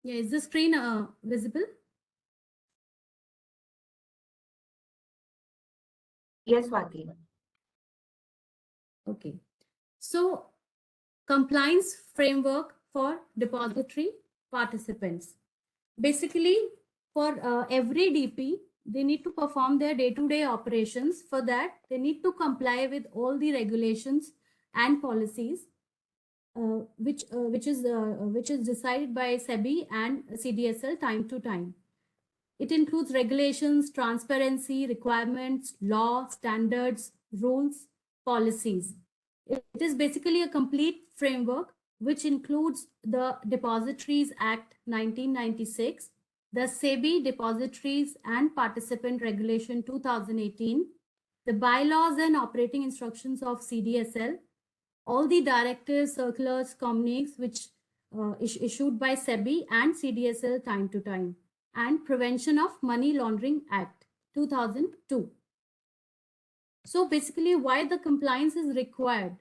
Yeah, is the screen visible? Yes, Swati. Okay. So, compliance framework for depository participants. Basically, for every DP, they need to perform their day-to-day operations. For that, they need to comply with all the regulations and policies, which is decided by SEBI and CDSL time to time. It includes regulations, transparency, requirements, law, standards, rules, policies. It is basically a complete framework which includes the Depositories Act 1996, the SEBI Depositories and Participant Regulation 2018, the bylaws and operating instructions of CDSL, all the directives, circulars, communiques which issued by SEBI and CDSL time to time, and Prevention of Money Laundering Act 2002. So basically, why the compliance is required?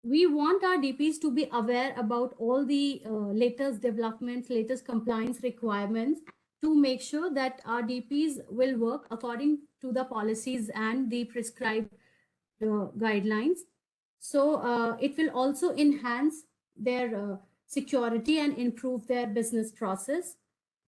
We want our DPs to be aware about all the latest developments, latest compliance requirements to make sure that our DPs will work according to the policies and the prescribed guidelines. So it will also enhance their security and improve their business process.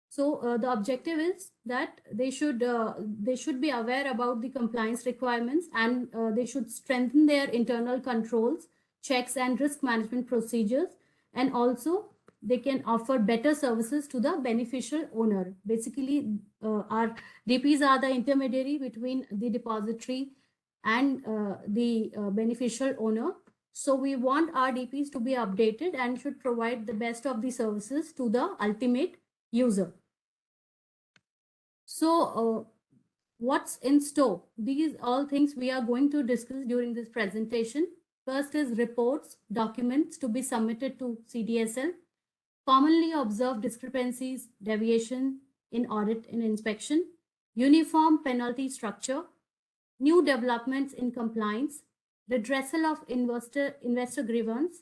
So the objective is that they should be aware about the compliance requirements, and they should strengthen their internal controls, checks and risk management procedures, and also they can offer better services to the beneficial owner. Basically, our DPs are the intermediary between the depository and the beneficial owner. So we want our DPs to be updated and should provide the best of the services to the ultimate user. So what's in store? These all things we are going to discuss during this presentation. First is reports, documents to be submitted to CDSL, commonly observed discrepancies, deviation in audit and inspection, uniform penalty structure, new developments in compliance, redressal of investor grievance,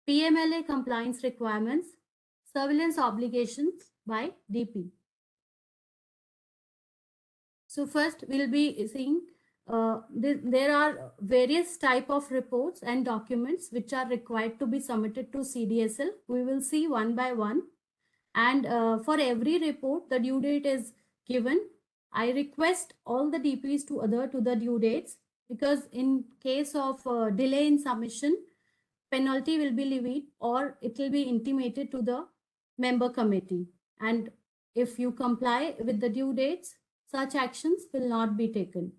PMLA compliance requirements, surveillance obligations by DP. So first we'll be seeing there are various type of reports and documents which are required to be submitted to CDSL. We will see one by one. And for every report, the due date is given. I request all the DPs to adhere to the due dates, because in case of delay in submission, penalty will be levied or it will be intimated to the member committee. And if you comply with the due dates, such actions will not be taken.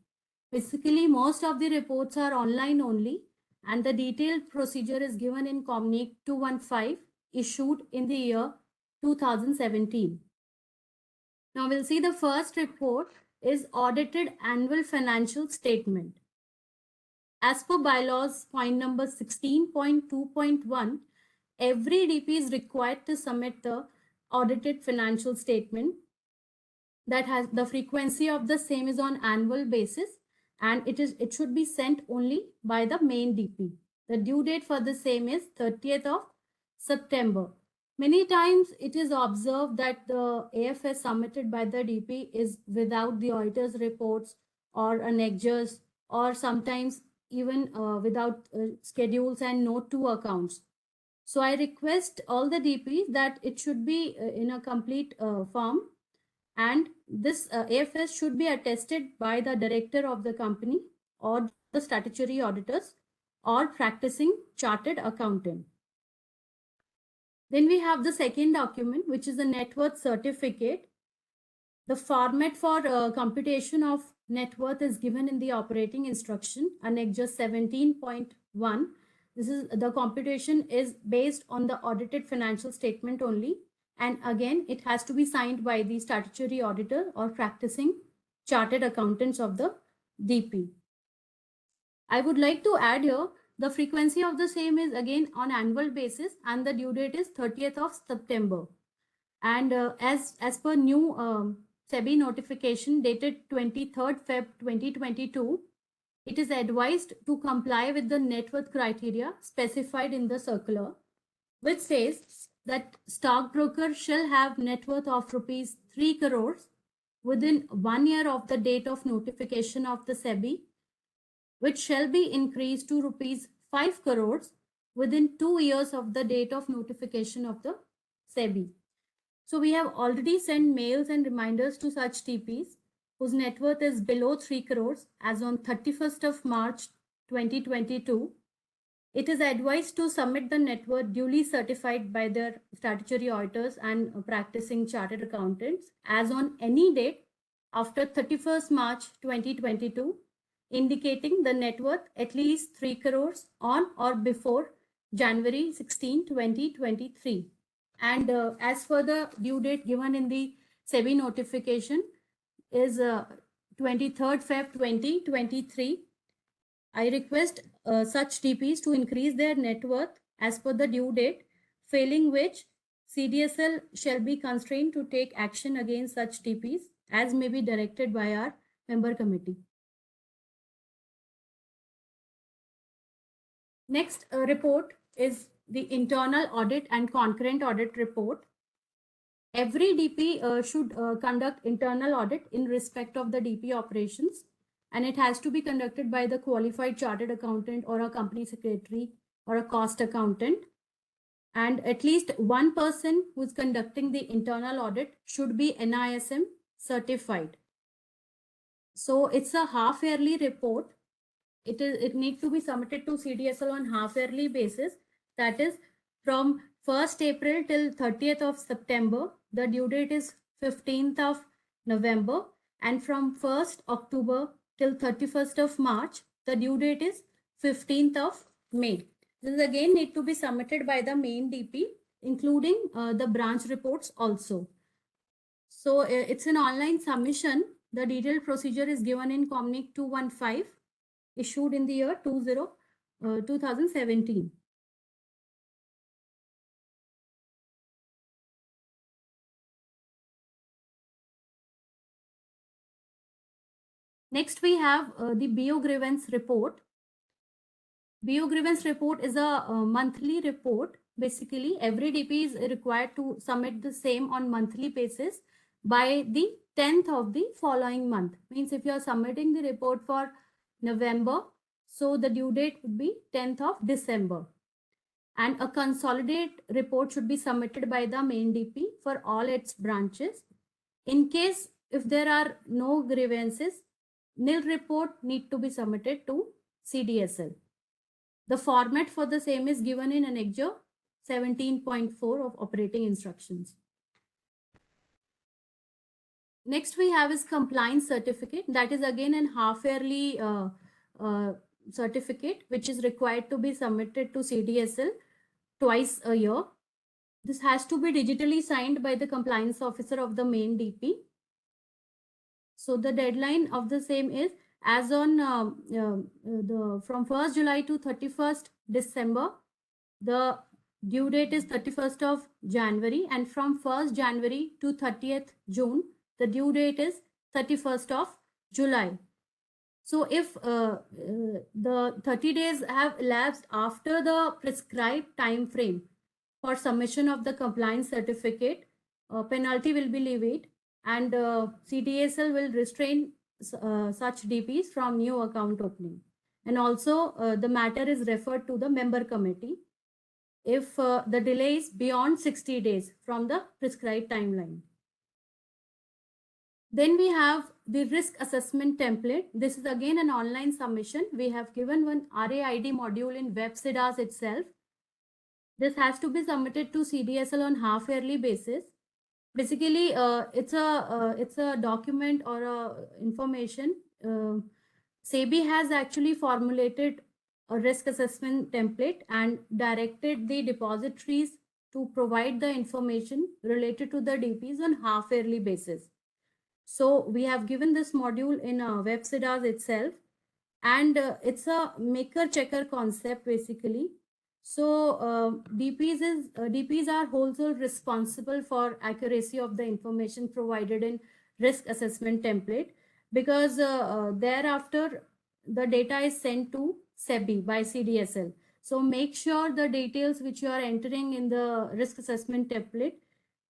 Basically, most of the reports are online only, and the detailed procedure is given in Communique 215 issued in the year 2017. Now we'll see the first report is audited annual financial statement. As per bylaws point number 16.2.1, every DP is required to submit the audited financial statement. That has the frequency of the same is on annual basis, and it should be sent only by the main DP. The due date for the same is 30th of September. Many times it is observed that the AFS submitted by the DP is without the auditor's reports or annexures, or sometimes even without schedules and note to accounts. So I request all the DPs that it should be in a complete form, and this AFS should be attested by the director of the company or the statutory auditors or practicing chartered accountant. Then we have the second document, which is a net worth certificate. The format for computation of net worth is given in the operating instruction, Annex 17.1. This is the computation is based on the audited financial statement only. And again, it has to be signed by the statutory auditor or practicing chartered accountants of the DP. I would like to add here, the frequency of the same is again on annual basis, and the due date is 30th of September. And as per new SEBI notification dated 23rd Feb 2022, it is advised to comply with the net worth criteria specified in the circular, which says that stockbroker shall have net worth of rupees 3 crores within 1 year of the date of notification of the SEBI, which shall be increased to rupees 5 crores within 2 years of the date of notification of the SEBI. So we have already sent mails and reminders to such TPs whose net worth is below 3 crores as on 31st of March 2022. It is advised to submit the net worth duly certified by their statutory auditors and practicing chartered accountants as on any date after 31st March 2022, indicating the net worth at least 3 crores on or before January 16, 2023. And as for the due date given in the SEBI notification is 23rd Feb 2023. I request such TPs to increase their net worth as per the due date, failing which CDSL shall be constrained to take action against such TPs as may be directed by our member committee. Next report is the internal audit and concurrent audit report. Every DP should conduct internal audit in respect of the DP operations, and it has to be conducted by the qualified chartered accountant or a company secretary or a cost accountant. And at least one person who is conducting the internal audit should be NISM certified. So it's a half yearly report. It needs to be submitted to CDSL on half yearly basis. That is from 1st April till 30th of September. The due date is 15th of November, and from 1st October till 31st of March, the due date is 15th of May. This again need to be submitted by the main DP, including the branch reports also. So it's an online submission. The detailed procedure is given in Communic 215, issued in the year 2017. Next, we have the BO Grievance report. BO Grievance report is a monthly report. Basically, every DP is required to submit the same on monthly basis by the 10th of the following month. Means if you are submitting the report for November, so the due date would be 10th of December. And a consolidated report should be submitted by the main DP for all its branches. In case if there are no grievances, nil report need to be submitted to CDSL. The format for the same is given in Annexure 17.4 of operating instructions. Next we have is compliance certificate. That is again an half yearly certificate which is required to be submitted to CDSL twice a year. This has to be digitally signed by the compliance officer of the main DP. So the deadline of the same is as on from 1st July to 31st December. The due date is 31st of January, and from 1st January to 30th June, the due date is 31st of July. So if the 30 days have elapsed after the prescribed time frame for submission of the compliance certificate, penalty will be levied, and CDSL will restrain such DPs from new account opening. And also the matter is referred to the member committee if the delay is beyond 60 days from the prescribed timeline. Then we have the risk assessment template. This is again an online submission. We have given one RAID module in web CDAS itself. This has to be submitted to CDSL on half yearly basis. Basically, it's a document or a information. SEBI has actually formulated a risk assessment template and directed the depositories to provide the information related to the DPs on half yearly basis. So we have given this module in web CDAS itself, and it's a maker checker concept basically. So DPs are wholesale responsible for accuracy of the information provided in risk assessment template, because thereafter the data is sent to SEBI by CDSL. So make sure the details which you are entering in the risk assessment template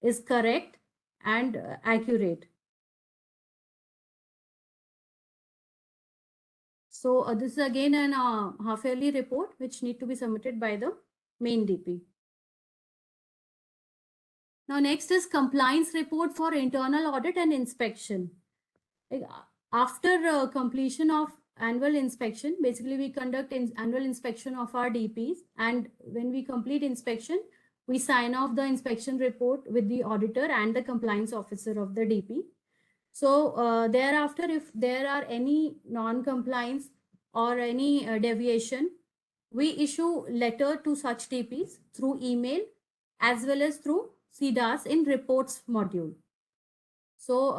is correct and accurate. So this is again an half-yearly report which need to be submitted by the main DP. Now next is compliance report for internal audit and inspection. After completion of annual inspection, basically we conduct annual inspection of our DPs, and when we complete inspection, we sign off the inspection report with the auditor and the compliance officer of the DP. So thereafter, if there are any non-compliance or any deviation, we issue letter to such DPs through email as well as through CDAS in reports module. So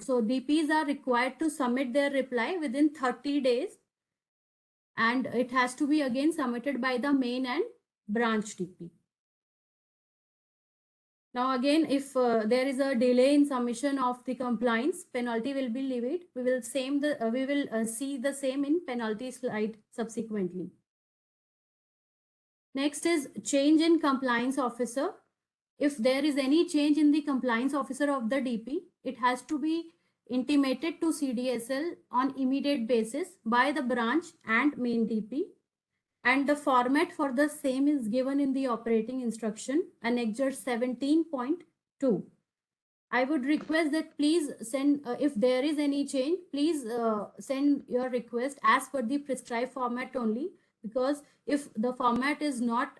so DPs are required to submit their reply within 30 days, and it has to be again submitted by the main and branch DP. Now again, if there is a delay in submission of the compliance, penalty will be levied. We will see the same in penalty slide subsequently. Next is change in compliance officer. If there is any change in the compliance officer of the DP, it has to be intimated to CDSL on immediate basis by the branch and main DP. And the format for the same is given in the operating instruction, Annexure 17.2. I would request that please send, if there is any change, please send your request as per the prescribed format only, because if the format is not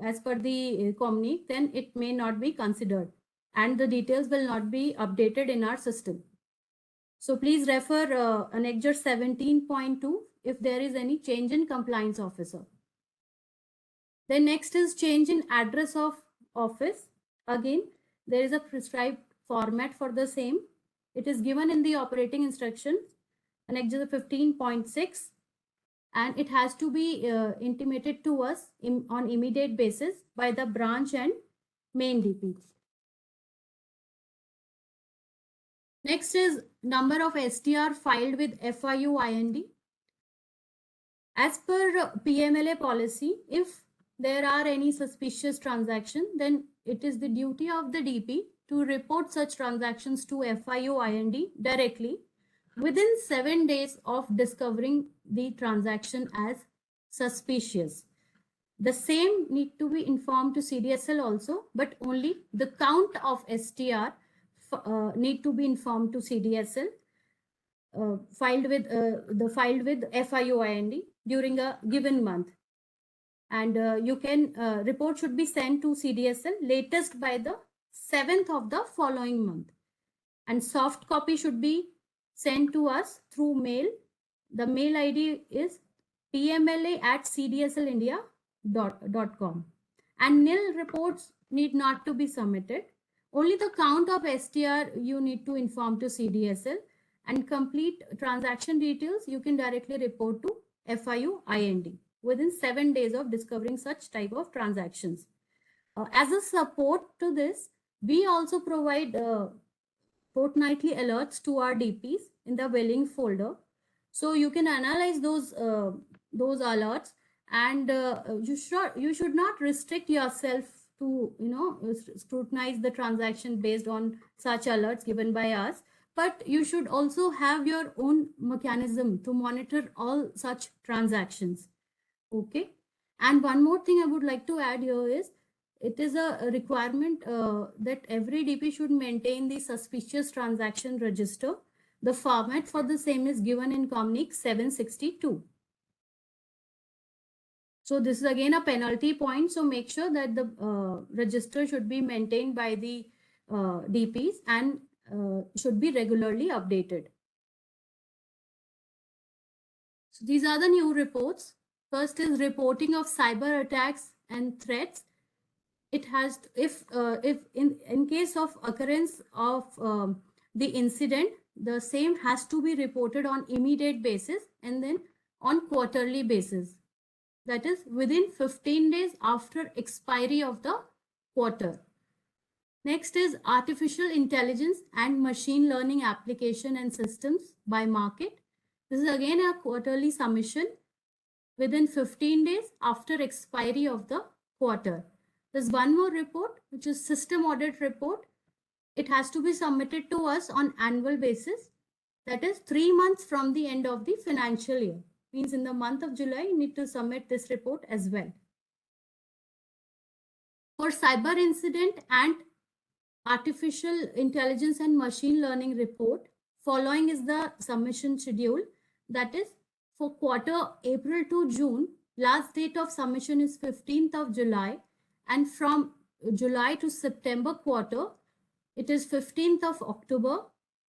as per the Comnique, then it may not be considered and the details will not be updated in our system. So please refer Annexure 17.2 if there is any change in compliance officer. Then next is change in address of office. Again, there is a prescribed format for the same. It is given in the operating instructions, Annexure 15.6, and it has to be intimated to us on immediate basis by the branch and main DP. Next is number of STR filed with FIU IND. As per PMLA policy, if there are any suspicious transactions, then it is the duty of the DP to report such transactions to FIU IND directly within 7 days of discovering the transaction as suspicious. The same need to be informed to CDSL also, but only the count of STR need to be informed to CDSL filed with FIU IND during a given month. And report should be sent to CDSL latest by the 7th of the following month. And soft copy should be sent to us through mail. The mail ID is pmla@cdslindia.com. And nil reports need not to be submitted. Only the count of STR you need to inform to CDSL, and complete transaction details you can directly report to FIU IND within 7 days of discovering such type of transactions. As a support to this, we also provide fortnightly alerts to our DPs in the billing folder. So you can analyze those alerts, and you should not restrict yourself to scrutinize the transaction based on such alerts given by us, but you should also have your own mechanism to monitor all such transactions. Okay. And one more thing I would like to add here is, it is a requirement that every DP should maintain the suspicious transaction register. The format for the same is given in Comnique 762. So this is again a penalty point. So make sure that the register should be maintained by the DPs and should be regularly updated. So these are the new reports. First is reporting of cyber attacks and threats. It has, if in case of occurrence of the incident, the same has to be reported on immediate basis and then on quarterly basis. That is within 15 days after expiry of the quarter. Next is artificial intelligence and machine learning application and systems by market. This is again a quarterly submission. within 15 days after expiry of the quarter. There's one more report, which is system audit report. It has to be submitted to us on annual basis. That is 3 months from the end of the financial year. Means in the month of July, you need to submit this report as well. For cyber incident and artificial intelligence and machine learning report, following is the submission schedule. That is for quarter April to June, last date of submission is 15th of July, and from July to September quarter, it is 15th of October.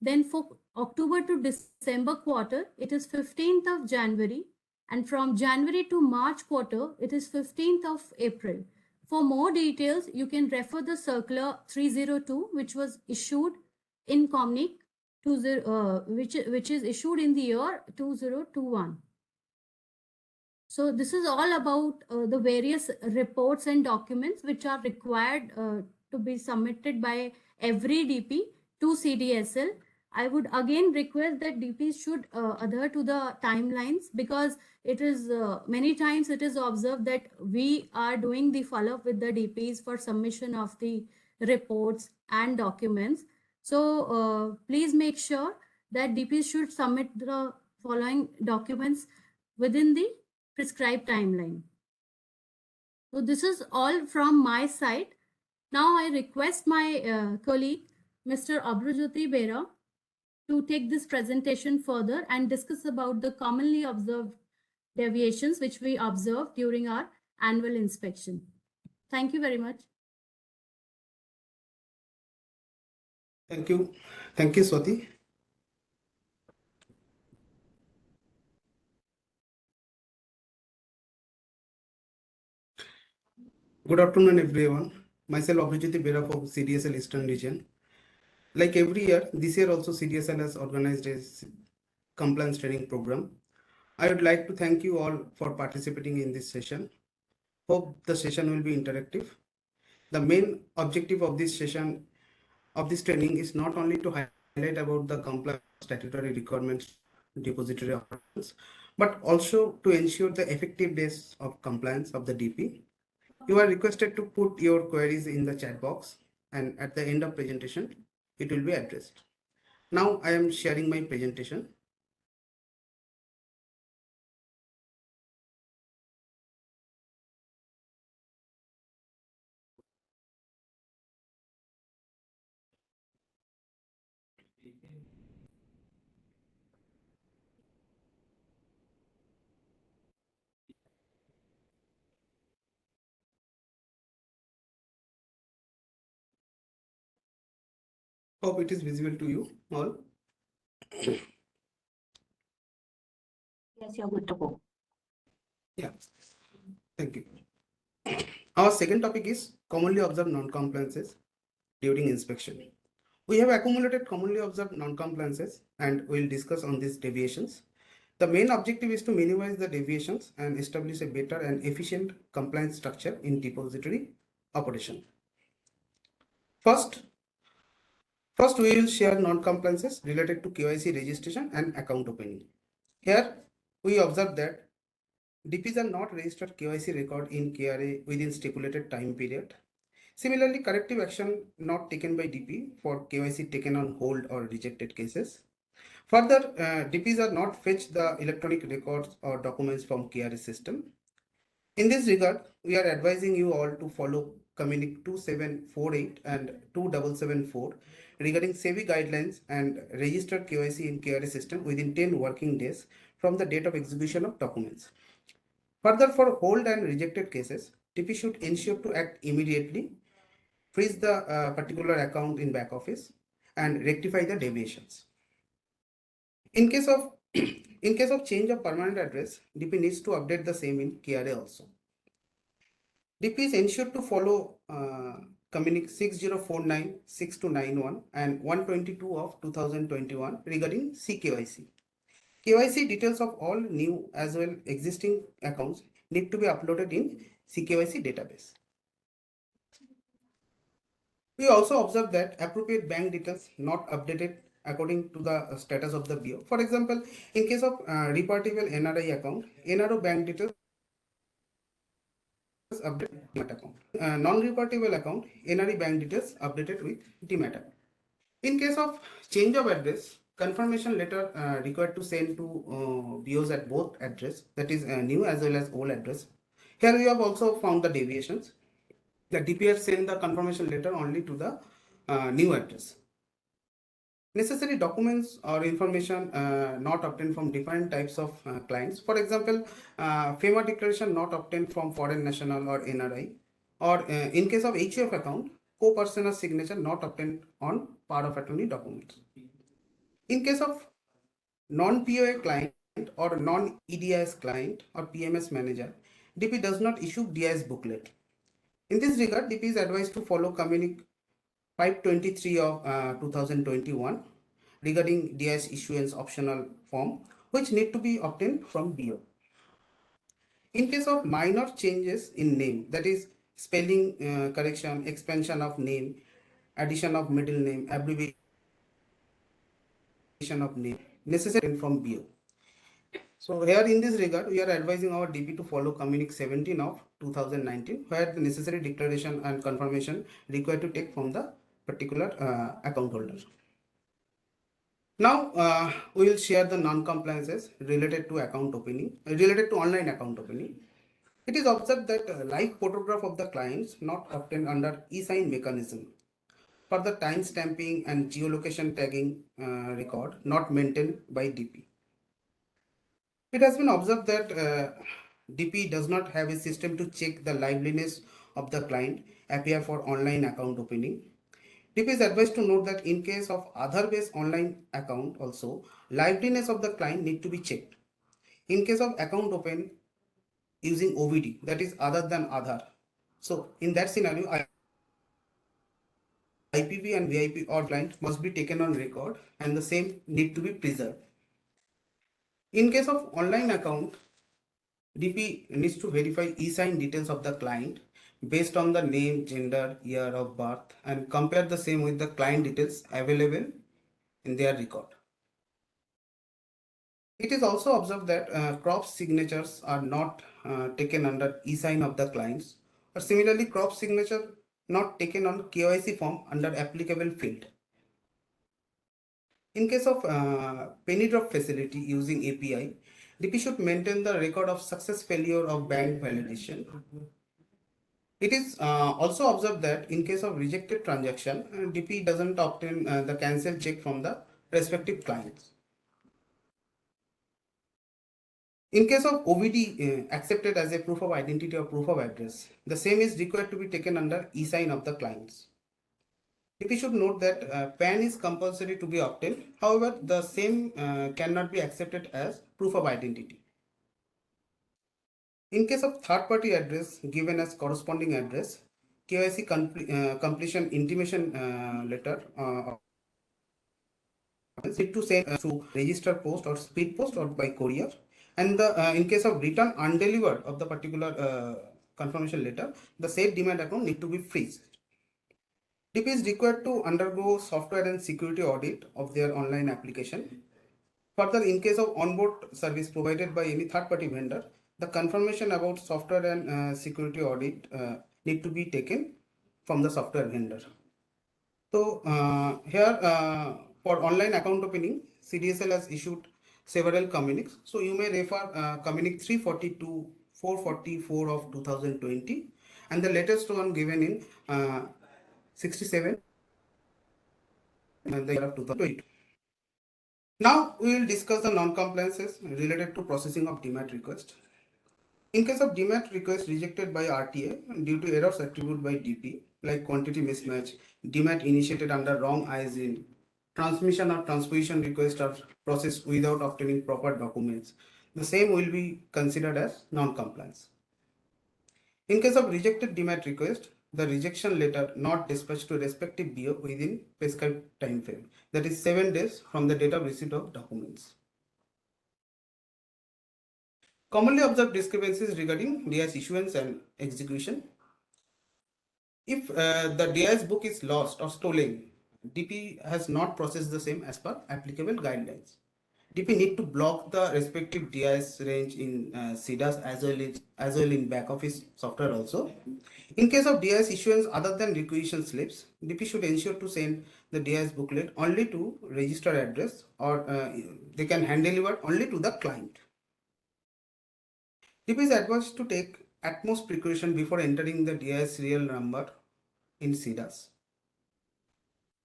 Then for October to December quarter, it is 15th of January, and from January to March quarter, it is 15th of April. For more details, you can refer the circular 302, which was issued in Comnic, which is issued in the year 2021. So this is all about the various reports and documents which are required to be submitted by every DP to CDSL. I would again request that DPs should adhere to the timelines, because it is many times it is observed that we are doing the follow-up with the DPs for submission of the reports and documents. So please make sure that DPs should submit the following documents within the prescribed timeline. So this is all from my side. Now I request my colleague, Mr. Abhrajyoti Bera, to take this presentation further and discuss about the commonly observed deviations which we observed during our annual inspection. Thank you very much. Thank you. Thank you, Swati. Good afternoon, everyone. Myself, Abhrajyoti Bera from CDSL Eastern Region. Like every year, this year also CDSL has organized a compliance training program. I would like to thank you all for participating in this session. Hope the session will be interactive. The main objective of this session, of this training, is not only to highlight about the compliance statutory requirements, depository operations, but also to ensure the effectiveness of compliance of the DP. You are requested to put your queries in the chat box, and at the end of presentation, it will be addressed. Now I am sharing my presentation. Hope it is visible to you all. Yes, you're good to go. Yeah, thank you. Our second topic is commonly observed non-compliances during inspection. We have accumulated commonly observed non-compliances and we'll discuss on these deviations. The main objective is to minimize the deviations and establish a better and efficient compliance structure in depository operation. First, we will share non-compliances related to KYC registration and account opening. Here, we observe that DPs are not registered KYC record in KRA within stipulated time period. Similarly, corrective action not taken by DP for KYC taken on hold or rejected cases. Further, DPs are not fetched the electronic records or documents from KRA system. In this regard, we are advising you all to follow Communic 2748 and 2774 regarding SEBI guidelines and registered KYC in KRA system within 10 working days from the date of execution of documents. Further, for hold and rejected cases, DP should ensure to act immediately, freeze the particular account in back office, and rectify the deviations. In case of change of permanent address, DP needs to update the same in KRA also. DP is ensured to follow Communic 6049, 6291 and 122 of 2021 regarding CKYC. KYC details of all new as well existing accounts need to be uploaded in CKYC database. We also observe that appropriate bank details not updated according to the status of the BO. For example, in case of repartable NRI account, NRO bank details update demat account. Non-reportable account, NRE bank details updated with demat account. In case of change of address, confirmation letter required to send to BOs at both address, that is new as well as old address. Here we have also found the deviations. The DPR send the confirmation letter only to the new address. Necessary documents or information not obtained from different types of clients. For example, FEMA declaration not obtained from foreign national or NRI, or in case of HUF account, co-personal signature not obtained on power of attorney documents. In case of non-POA client or non-EDIS client or PMS manager, DP does not issue DIS booklet. In this regard, DP is advised to follow Communic 523 of 2021 regarding DIS issuance optional form, which need to be obtained from BO. In case of minor changes in name, that is spelling correction, expansion of name, addition of middle name, abbreviation of name, necessary from BO. So here in this regard, we are advising our DP to follow Communic 17 of 2019, where the necessary declaration and confirmation required to take from the particular account holder. Now we will share the non-compliances related to account opening, related to online account opening. It is observed that live photograph of the clients not obtained under e-sign mechanism for the time stamping and geolocation tagging record not maintained by DP. It has been observed that DP does not have a system to check the liveliness of the client appear for online account opening. DP is advised to note that in case of Aadhaar-based online account also, liveliness of the client need to be checked. In case of account open using OVD, that is other than Aadhaar. So in that scenario, IPP and VIP or client must be taken on record and the same need to be preserved. In case of online account, DP needs to verify e-sign details of the client based on the name, gender, year of birth, and compare the same with the client details available in their record. It is also observed that crop signatures are not taken under e-sign of the clients, or similarly crop signature not taken on KYC form under applicable field. In case of penny drop facility using API, DP should maintain the record of success failure of bank validation. It is also observed that in case of rejected transaction, DP doesn't obtain the cancel check from the respective clients. In case of OVD accepted as a proof of identity or proof of address, the same is required to be taken under e-sign of the clients. DP should note that PAN is compulsory to be obtained. However, the same cannot be accepted as proof of identity. In case of third-party address given as corresponding address, KYC completion intimation letter need to send through register post or speed post or by courier. And in case of return undelivered of the particular confirmation letter, the said demat account need to be freezed. DP is required to undergo software and security audit of their online application. Further, in case of onboard service provided by any third-party vendor, the confirmation about software and security audit need to be taken from the software vendor. So here for online account opening, CDSL has issued several communiques. So you may refer communique 342 444 of 2020 and the latest one given in 67 and the year of 2022. Now we will discuss the non-compliances related to processing of demat request. In case of demat request rejected by RTA due to errors attributed by DP, like quantity mismatch, demat initiated under wrong ISIN, transmission or transposition request are processed without obtaining proper documents, the same will be considered as non-compliance. In case of rejected demat request, the rejection letter not dispatched to respective BO within prescribed time frame, that is 7 days from the date of receipt of documents. Commonly observed discrepancies regarding DIS issuance and execution. If the DIS book is lost or stolen, DP has not processed the same as per applicable guidelines. DP need to block the respective DIS range in CDAS as well in back office software also. In case of DIS issuance other than requisition slips, DP should ensure to send the DIS booklet only to register address, or they can hand deliver only to the client. DP is advised to take utmost precaution before entering the DIS serial number in CDAS.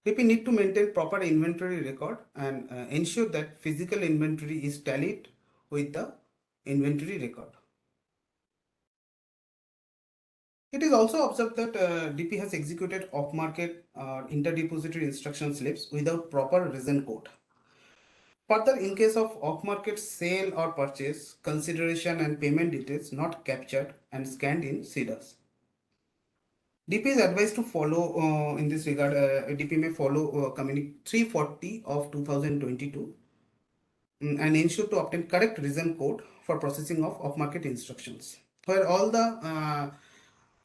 DP need to maintain proper inventory record and ensure that physical inventory is tallied with the inventory record. It is also observed that DP has executed off-market or interdepository instruction slips without proper reason code. Further, in case of off-market sale or purchase, consideration and payment details not captured and scanned in CDAS. DP is advised to follow in this regard. DP may follow Communique 340 of 2022 and ensure to obtain correct reason code for processing of off-market instructions, where all the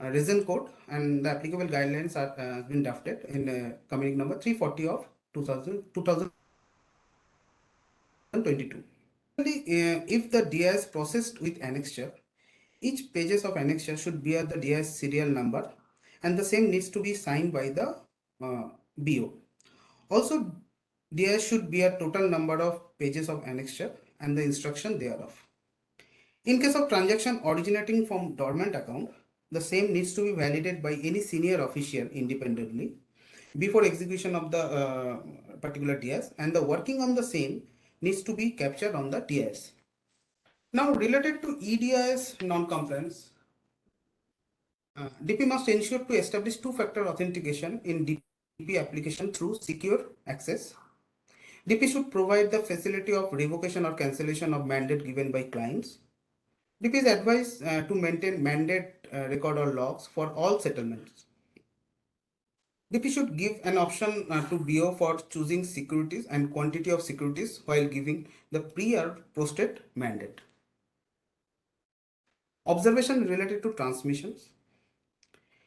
reason code and the applicable guidelines are been drafted in Communique number 340 of 2022. If the DIS processed with annexure, each pages of annexure should bear the DIS serial number, and the same needs to be signed by the BO. Also, DIS should bear total number of pages of annexure and the instruction thereof. In case of transaction originating from dormant account, the same needs to be validated by any senior official independently before execution of the particular DIS, and the working on the same needs to be captured on the DIS. Now, related to EDIS non-compliance, DP must ensure to establish two-factor authentication in DP application through secure access. DP should provide the facility of revocation or cancellation of mandate given by clients. DP is advised to maintain mandate record or logs for all settlements. DP should give an option to BO for choosing securities and quantity of securities while giving the pre or post-date mandate. Observation related to transmissions.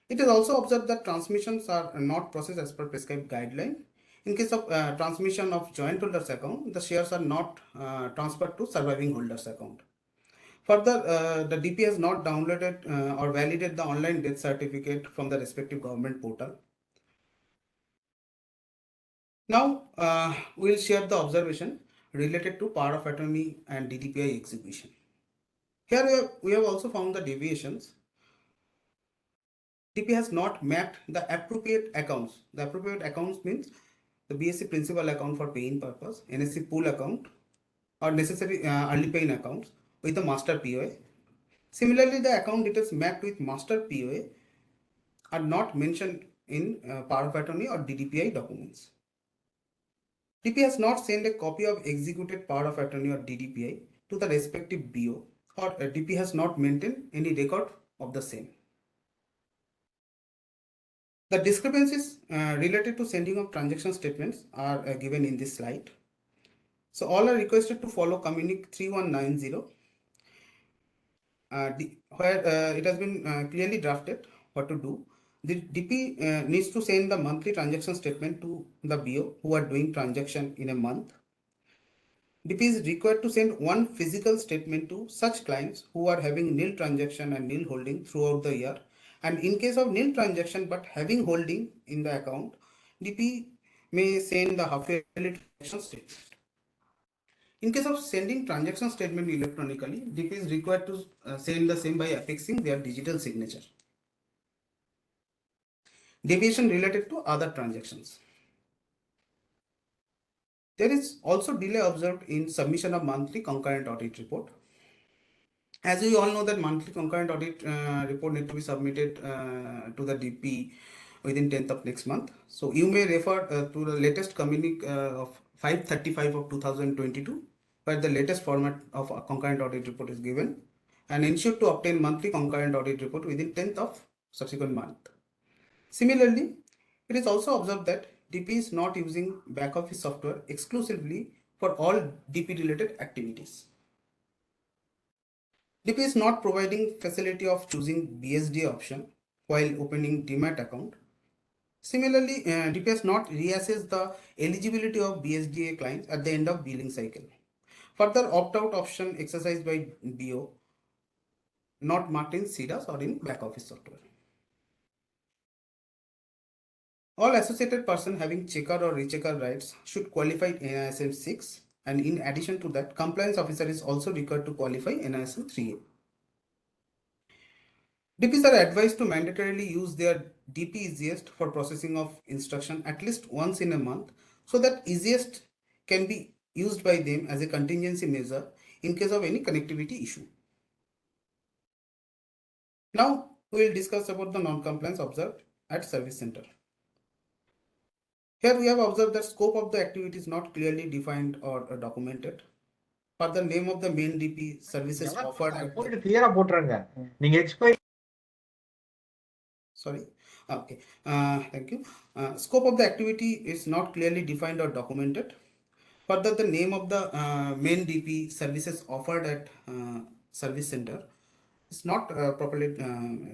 It is also observed that transmissions are not processed as per prescribed guideline. In case of transmission of joint holders account, the shares are not transferred to surviving holders account. Further, the DP has not downloaded or validated the online death certificate from the respective government portal. Now, we will share the observation related to power of attorney and DDPI execution. Here we have also found the deviations. DP has not mapped the appropriate accounts. The appropriate accounts means the BSc principal account for paying purpose, NSC pool account, or necessary early paying accounts with the master POA. Similarly, the account details mapped with master POA are not mentioned in power of attorney or DDPI documents. DP has not sent a copy of executed power of attorney or DDPI to the respective BO, or DP has not maintained any record of the same. The discrepancies related to sending of transaction statements are given in this slide. So all are requested to follow Communique 3190, where it has been clearly drafted what to do. The DP needs to send the monthly transaction statement to the BO who are doing transaction in a month. DP is required to send one physical statement to such clients who are having nil transaction and nil holding throughout the year. And in case of nil transaction but having holding in the account, DP may send the half-yearly transaction statement. In case of sending transaction statement electronically, DP is required to send the same by affixing their digital signature. Deviation related to other transactions. There is also delay observed in submission of monthly concurrent audit report. As we all know that monthly concurrent audit report need to be submitted to the DP within 10th of next month. So you may refer to the latest Communique of 535 of 2022, where the latest format of a concurrent audit report is given, and ensure to obtain monthly concurrent audit report within 10th of subsequent month. Similarly, it is also observed that DP is not using back office software exclusively for all DP related activities. DP is not providing facility of choosing BSDA option while opening Demat account. Similarly, DP has not reassessed the eligibility of BSDA clients at the end of billing cycle. Further opt-out option exercised by BO not marked in CDAS or in back office software. All associated person having checker or rechecker rights should qualify NISM 6, and in addition to that, compliance officer is also required to qualify NISM 3A. DPs are advised to mandatorily use their DP easiest for processing of instruction at least once in a month, so that easiest can be used by them as a contingency measure in case of any connectivity issue. Now we will discuss about the non-compliance observed at service center. Here we have observed that scope of the activity is not clearly defined or documented. For the name of the main DP services offered at the... clear போட்டுறங்க நீங்க explain Sorry. Okay. Thank you. Scope of the activity is not clearly defined or documented. Further, the name of the main DP services offered at service center is not properly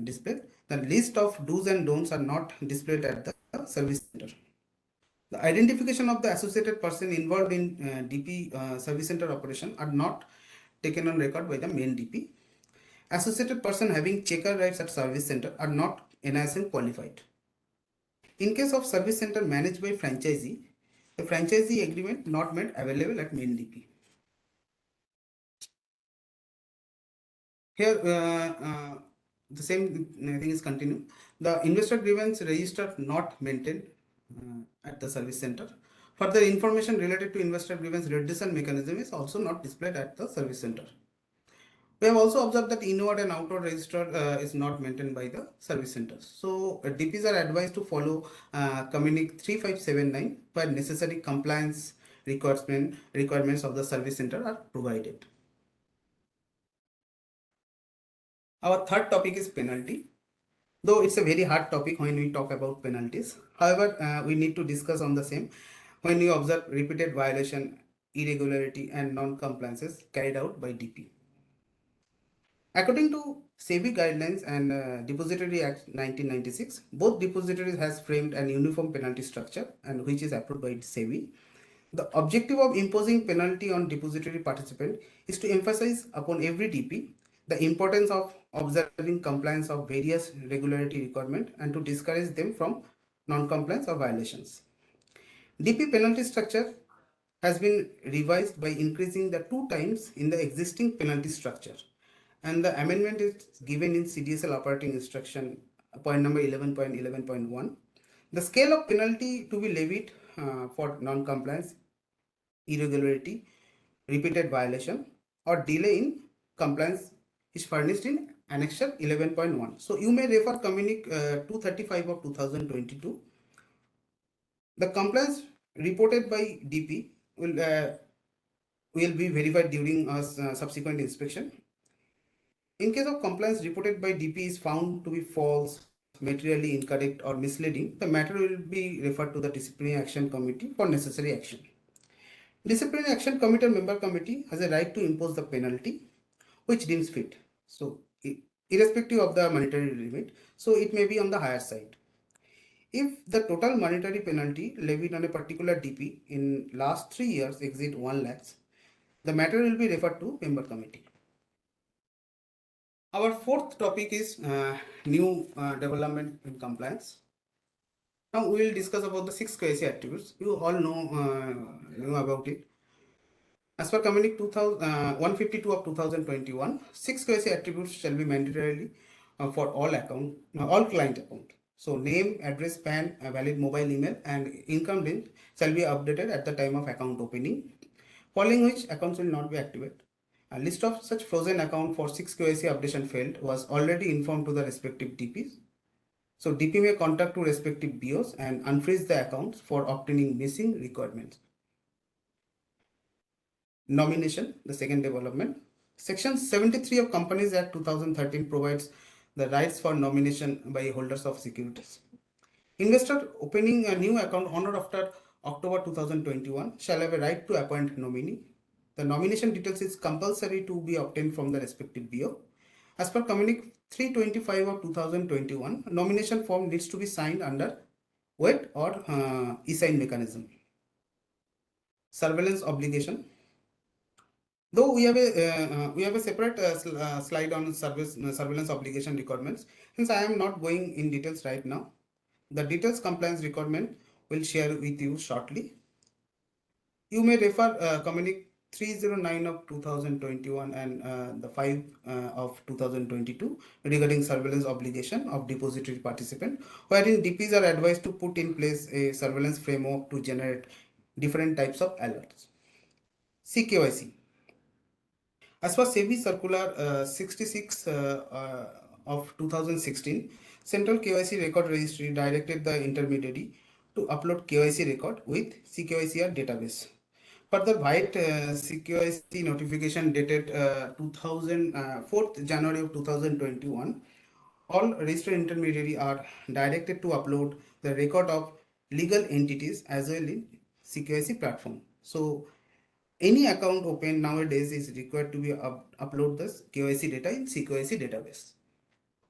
displayed. The list of do's and don'ts are not displayed at the service center. The identification of the associated person involved in DP service center operation are not taken on record by the main DP. Associated person having checker rights at service center are not NISM qualified. In case of service center managed by franchisee, the franchisee agreement not made available at main DP. Here the same thing is continued. The investor grievance register not maintained at the service center. Further information related to investor grievance redressal mechanism is also not displayed at the service center. We have also observed that inward and outward register is not maintained by the service centers. So DPs are advised to follow Communic 3579 where necessary compliance requirements of the service center are provided. Our third topic is penalty. Though it's a very hard topic when we talk about penalties. However, we need to discuss on the same when we observe repeated violation, irregularity and non-compliances carried out by DP. According to SEBI guidelines and Depository Act 1996, both depositories has framed an uniform penalty structure and which is approved by SEBI. The objective of imposing penalty on depository participant is to emphasize upon every DP the importance of observing compliance of various regularity requirements and to discourage them from non-compliance or violations. DP penalty structure has been revised by increasing the 2 times in the existing penalty structure. And the amendment is given in CDSL operating instruction point number 11.11.1. The scale of penalty to be levied for non-compliance, irregularity, repeated violation or delay in compliance is furnished in annexure 11.1. So you may refer Communic 235 of 2022. The compliance reported by DP will be verified during a subsequent inspection. In case of compliance reported by DP is found to be false, materially incorrect or misleading, the matter will be referred to the disciplinary action committee for necessary action. Disciplinary action committee or member committee has a right to impose the penalty which deems fit. So irrespective of the monetary limit, so it may be on the higher side. If the total monetary penalty levied on a particular DP in last 3 years exceed 1 lakhs, the matter will be referred to member committee. Our fourth topic is new development in compliance. Now we will discuss about the 6 QAC attributes. You all know about it. As per Communic 152 of 2021, 6 QAC attributes shall be mandatorily for all client account. So name, address, PAN, a valid mobile email and income link shall be updated at the time of account opening, following which accounts will not be activated. A list of such frozen account for 6 QAC updation failed was already informed to the respective DPs. So DP may contact to respective BOs and unfreeze the accounts for obtaining missing requirements. Nomination, the second development. Section 73 of Companies Act 2013 provides the rights for nomination by holders of securities. Investor opening a new account on or after October 2021 shall have a right to appoint nominee. The nomination details is compulsory to be obtained from the respective BO. As per Communic 325 of 2021, nomination form needs to be signed under wet or e-sign mechanism. Surveillance obligation. Though we have a separate slide on surveillance obligation requirements. Hence, I am not going in details right now. The details compliance requirement will share with you shortly. You may refer Communique 309 of 2021 and the 5 of 2022 regarding surveillance obligation of depository participant, wherein DPs are advised to put in place a surveillance framework to generate different types of alerts. CKYC. As per SEBI Circular 66 of 2016, Central KYC Record Registry directed the intermediary to upload KYC record with CKYCR database. Further, White CKYC notification dated 4th January of 2021, all registered intermediary are directed to upload the record of legal entities as well in CKYC platform. So any account open nowadays is required to be upload this KYC data in CKYC database.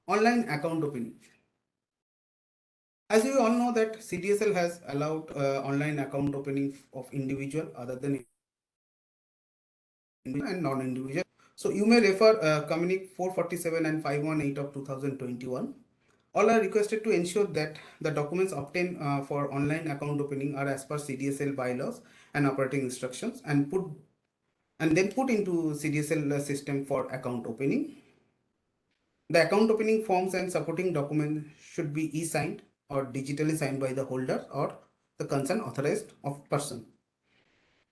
Online account opening. As you all know that CDSL has allowed online account opening of individual other than and non-individual. So you may refer Communique 447 and 518 of 2021. All are requested to ensure that the documents obtained for online account opening are as per CDSL bylaws and operating instructions and then put into CDSL system for account opening. The account opening forms and supporting documents should be e-signed or digitally signed by the holder or the concerned authorized person.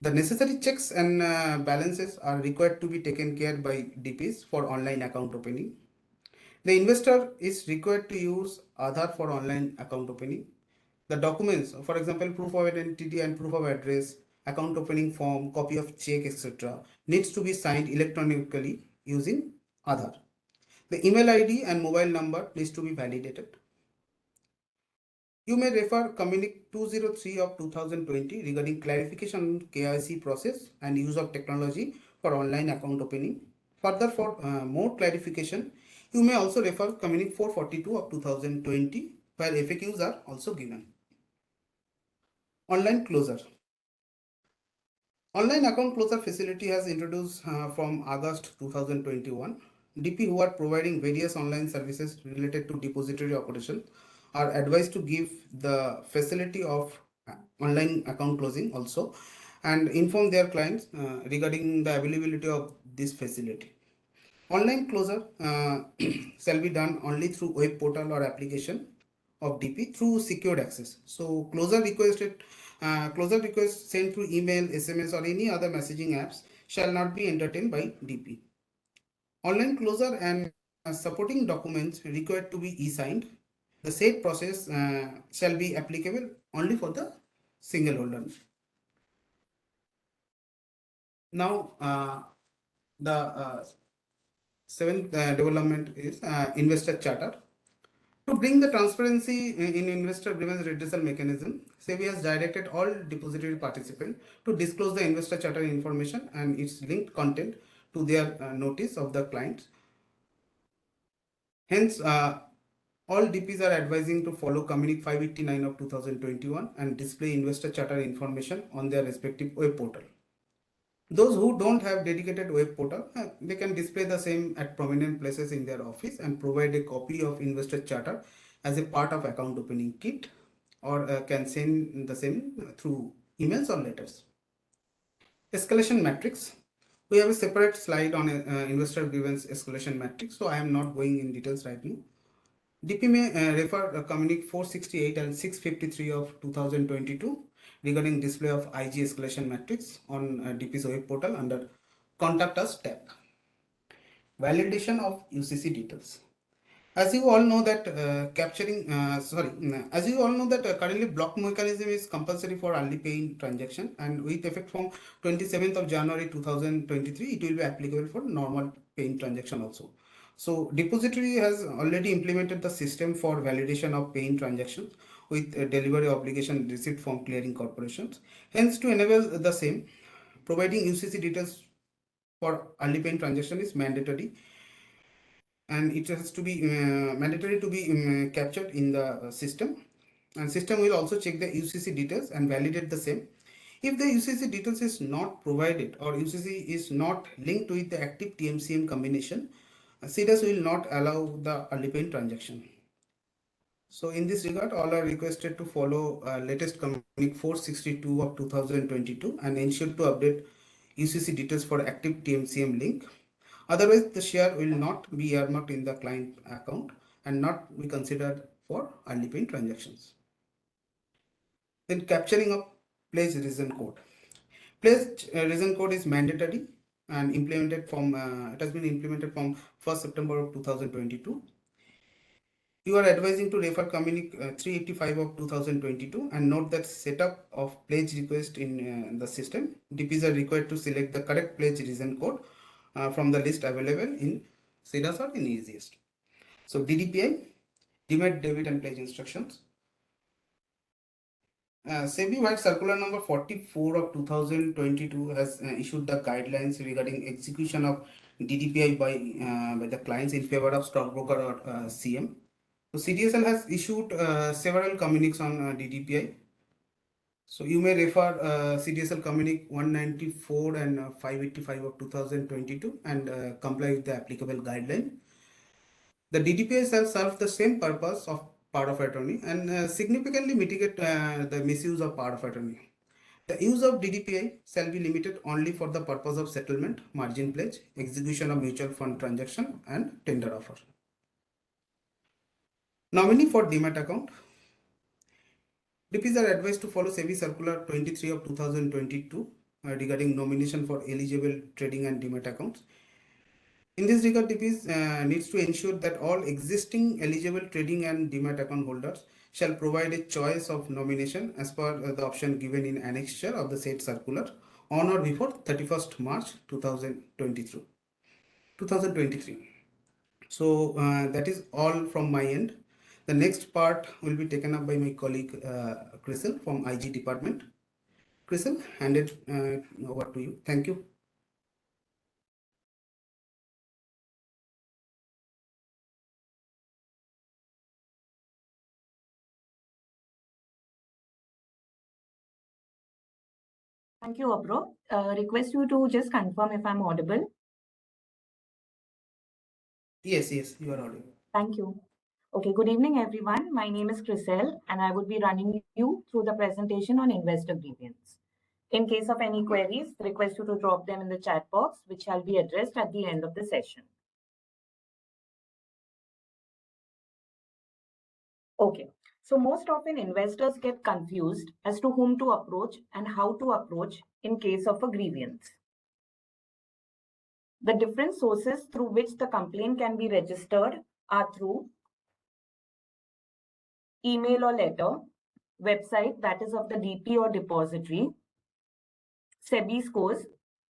The necessary checks and balances are required to be taken care by DPs for online account opening. The investor is required to use Aadhaar for online account opening. The documents, for example, proof of identity and proof of address, account opening form, copy of check, etc., needs to be signed electronically using Aadhaar. The email ID and mobile number needs to be validated. You may refer Communique 203 of 2020 regarding clarification on KYC process and use of technology for online account opening. Further, for more clarification, you may also refer Communique 442 of 2020, where FAQs are also given. Online closure. Online account closure facility has introduced from August 2021. DP who are providing various online services related to depository operation are advised to give the facility of online account closing also and inform their clients regarding the availability of this facility. Online closure shall be done only through web portal or application of DP through secured access. So closure requests sent through email, SMS or any other messaging apps shall not be entertained by DP. Online closure and supporting documents required to be e-signed. The said process shall be applicable only for the single holder. Now, the seventh development is investor charter. To bring the transparency in investor grievance redressal mechanism, SEBI has directed all depository participants to disclose the investor charter information and its linked content to their notice of the clients. Hence, all DPs are advising to follow Communique 589 of 2021 and display investor charter information on their respective web portal. Those who don't have dedicated web portal, they can display the same at prominent places in their office and provide a copy of investor charter as a part of account opening kit or can send the same through emails or letters. Escalation matrix. We have a separate slide on investor grievance escalation matrix, so I am not going in details right now. DP may refer Communique 468 and 653 of 2022 regarding display of IG escalation matrix on DP's web portal under Contact Us tab. Validation of UCC details. As you all know that currently block mechanism is compulsory for early paying transaction and with effect from 27th of January 2023, it will be applicable for normal paying transaction also. So depository has already implemented the system for validation of paying transactions with delivery obligation received from clearing corporations. Hence, to enable the same, providing UCC details for early paying transaction is mandatory and it has to be mandatory to be captured in the system, and system will also check the UCC details and validate the same. If the UCC details is not provided or UCC is not linked with the active TMCM combination, CDS will not allow the early payment transaction. So in this regard, all are requested to follow latest Communique 462 of 2022 and ensure to update UCC details for active TMCM link. Otherwise, the share will not be earmarked in the client account and not be considered for early payment transactions. Then capturing of pledge reason code. Pledge reason code is mandatory and implemented from it has been implemented from 1st September of 2022. You are advising to refer Communique 385 of 2022 and note that setup of pledge request in the system. DPs are required to select the correct pledge reason code from the list available in CDAS or in easiest. So DDPI, Demat Debit and Pledge Instructions. SEBI White Circular number 44 of 2022 has issued the guidelines regarding execution of DDPI by the clients in favor of stockbroker or CM. So CDSL has issued several communiques on DDPI. So you may refer CDSL Communique 194 and 585 of 2022 and comply with the applicable guideline. The DDPI shall serve the same purpose of power of attorney and significantly mitigate the misuse of power of attorney. The use of DDPI shall be limited only for the purpose of settlement, margin pledge, execution of mutual fund transaction and tender offer. Nominee for Demat account. DPs are advised to follow SEBI Circular 23 of 2022 regarding nomination for eligible trading and Demat accounts. In this regard, DPs needs to ensure that all existing eligible trading and Demat account holders shall provide a choice of nomination as per the option given in annexure of the said circular on or before 31st March 2023. So that is all from my end. The next part will be taken up by my colleague Chriselle from IG department. Chriselle, hand it over to you. Thank you. Thank you, Abro. Request you to just confirm if I'm audible. Yes, you are audible. Thank you. Okay, good evening, everyone. My name is Chriselle, and I would be running you through the presentation on investor grievance. In case of any queries, request you to drop them in the chat box, which shall be addressed at the end of the session. Okay, so most often investors get confused as to whom to approach and how to approach in case of a grievance. The different sources through which the complaint can be registered are through email or letter, website, that is of the DP or depository, SEBI scores,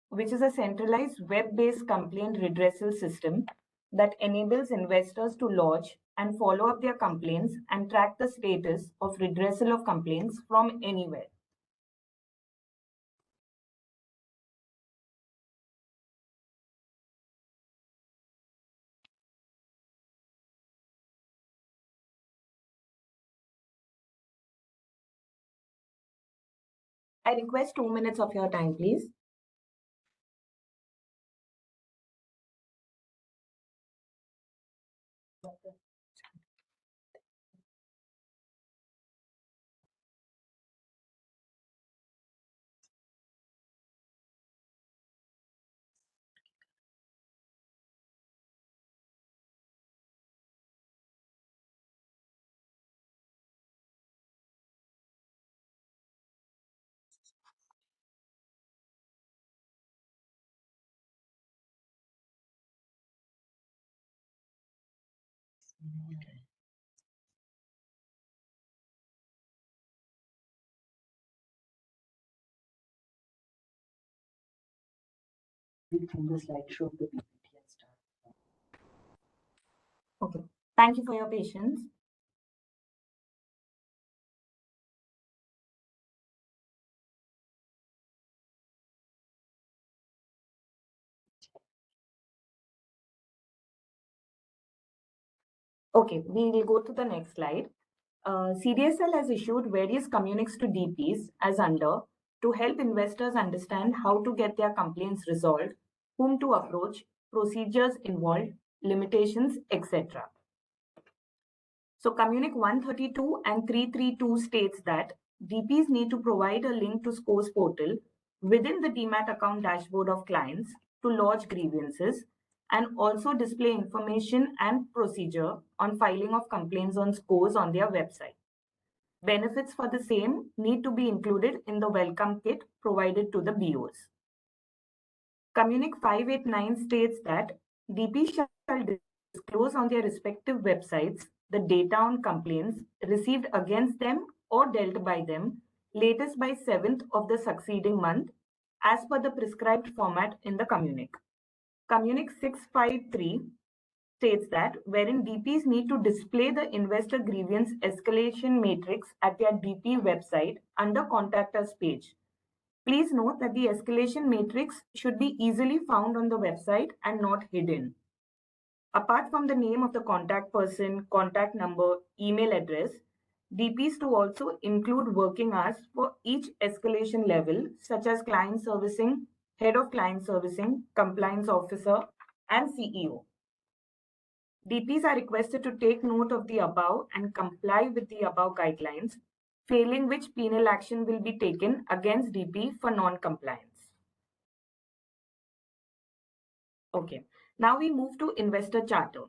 which is a centralized web-based complaint redressal system that enables investors to lodge and follow up their complaints and track the status of redressal of complaints from anywhere. I request 2 minutes of your time, please. From the slideshow of the PPT and start. Okay, thank you for your patience. Okay, we will go to the next slide. CDSL has issued various communiques to DPs as under to help investors understand how to get their complaints resolved, whom to approach, procedures involved, limitations, etc. So Communic 132 and 332 states that DPs need to provide a link to SCORE's portal within the Demat account dashboard of clients to lodge grievances and also display information and procedure on filing of complaints on SCORES on their website. Benefits for the same need to be included in the welcome kit provided to the BOs. Communic 589 states that DP shall disclose on their respective websites the data on complaints received against them or dealt by them latest by 7th of the succeeding month as per the prescribed format in the Communic. Communic 653 states that wherein DPs need to display the investor grievance escalation matrix at their DP website under Contact Us page. Please note that the escalation matrix should be easily found on the website and not hidden. Apart from the name of the contact person, contact number, email address, DPs to also include working hours for each escalation level, such as client servicing, head of client servicing, compliance officer, and CEO. DPs are requested to take note of the above and comply with the above guidelines, failing which penal action will be taken against DP for non-compliance. Okay, now we move to investor charter.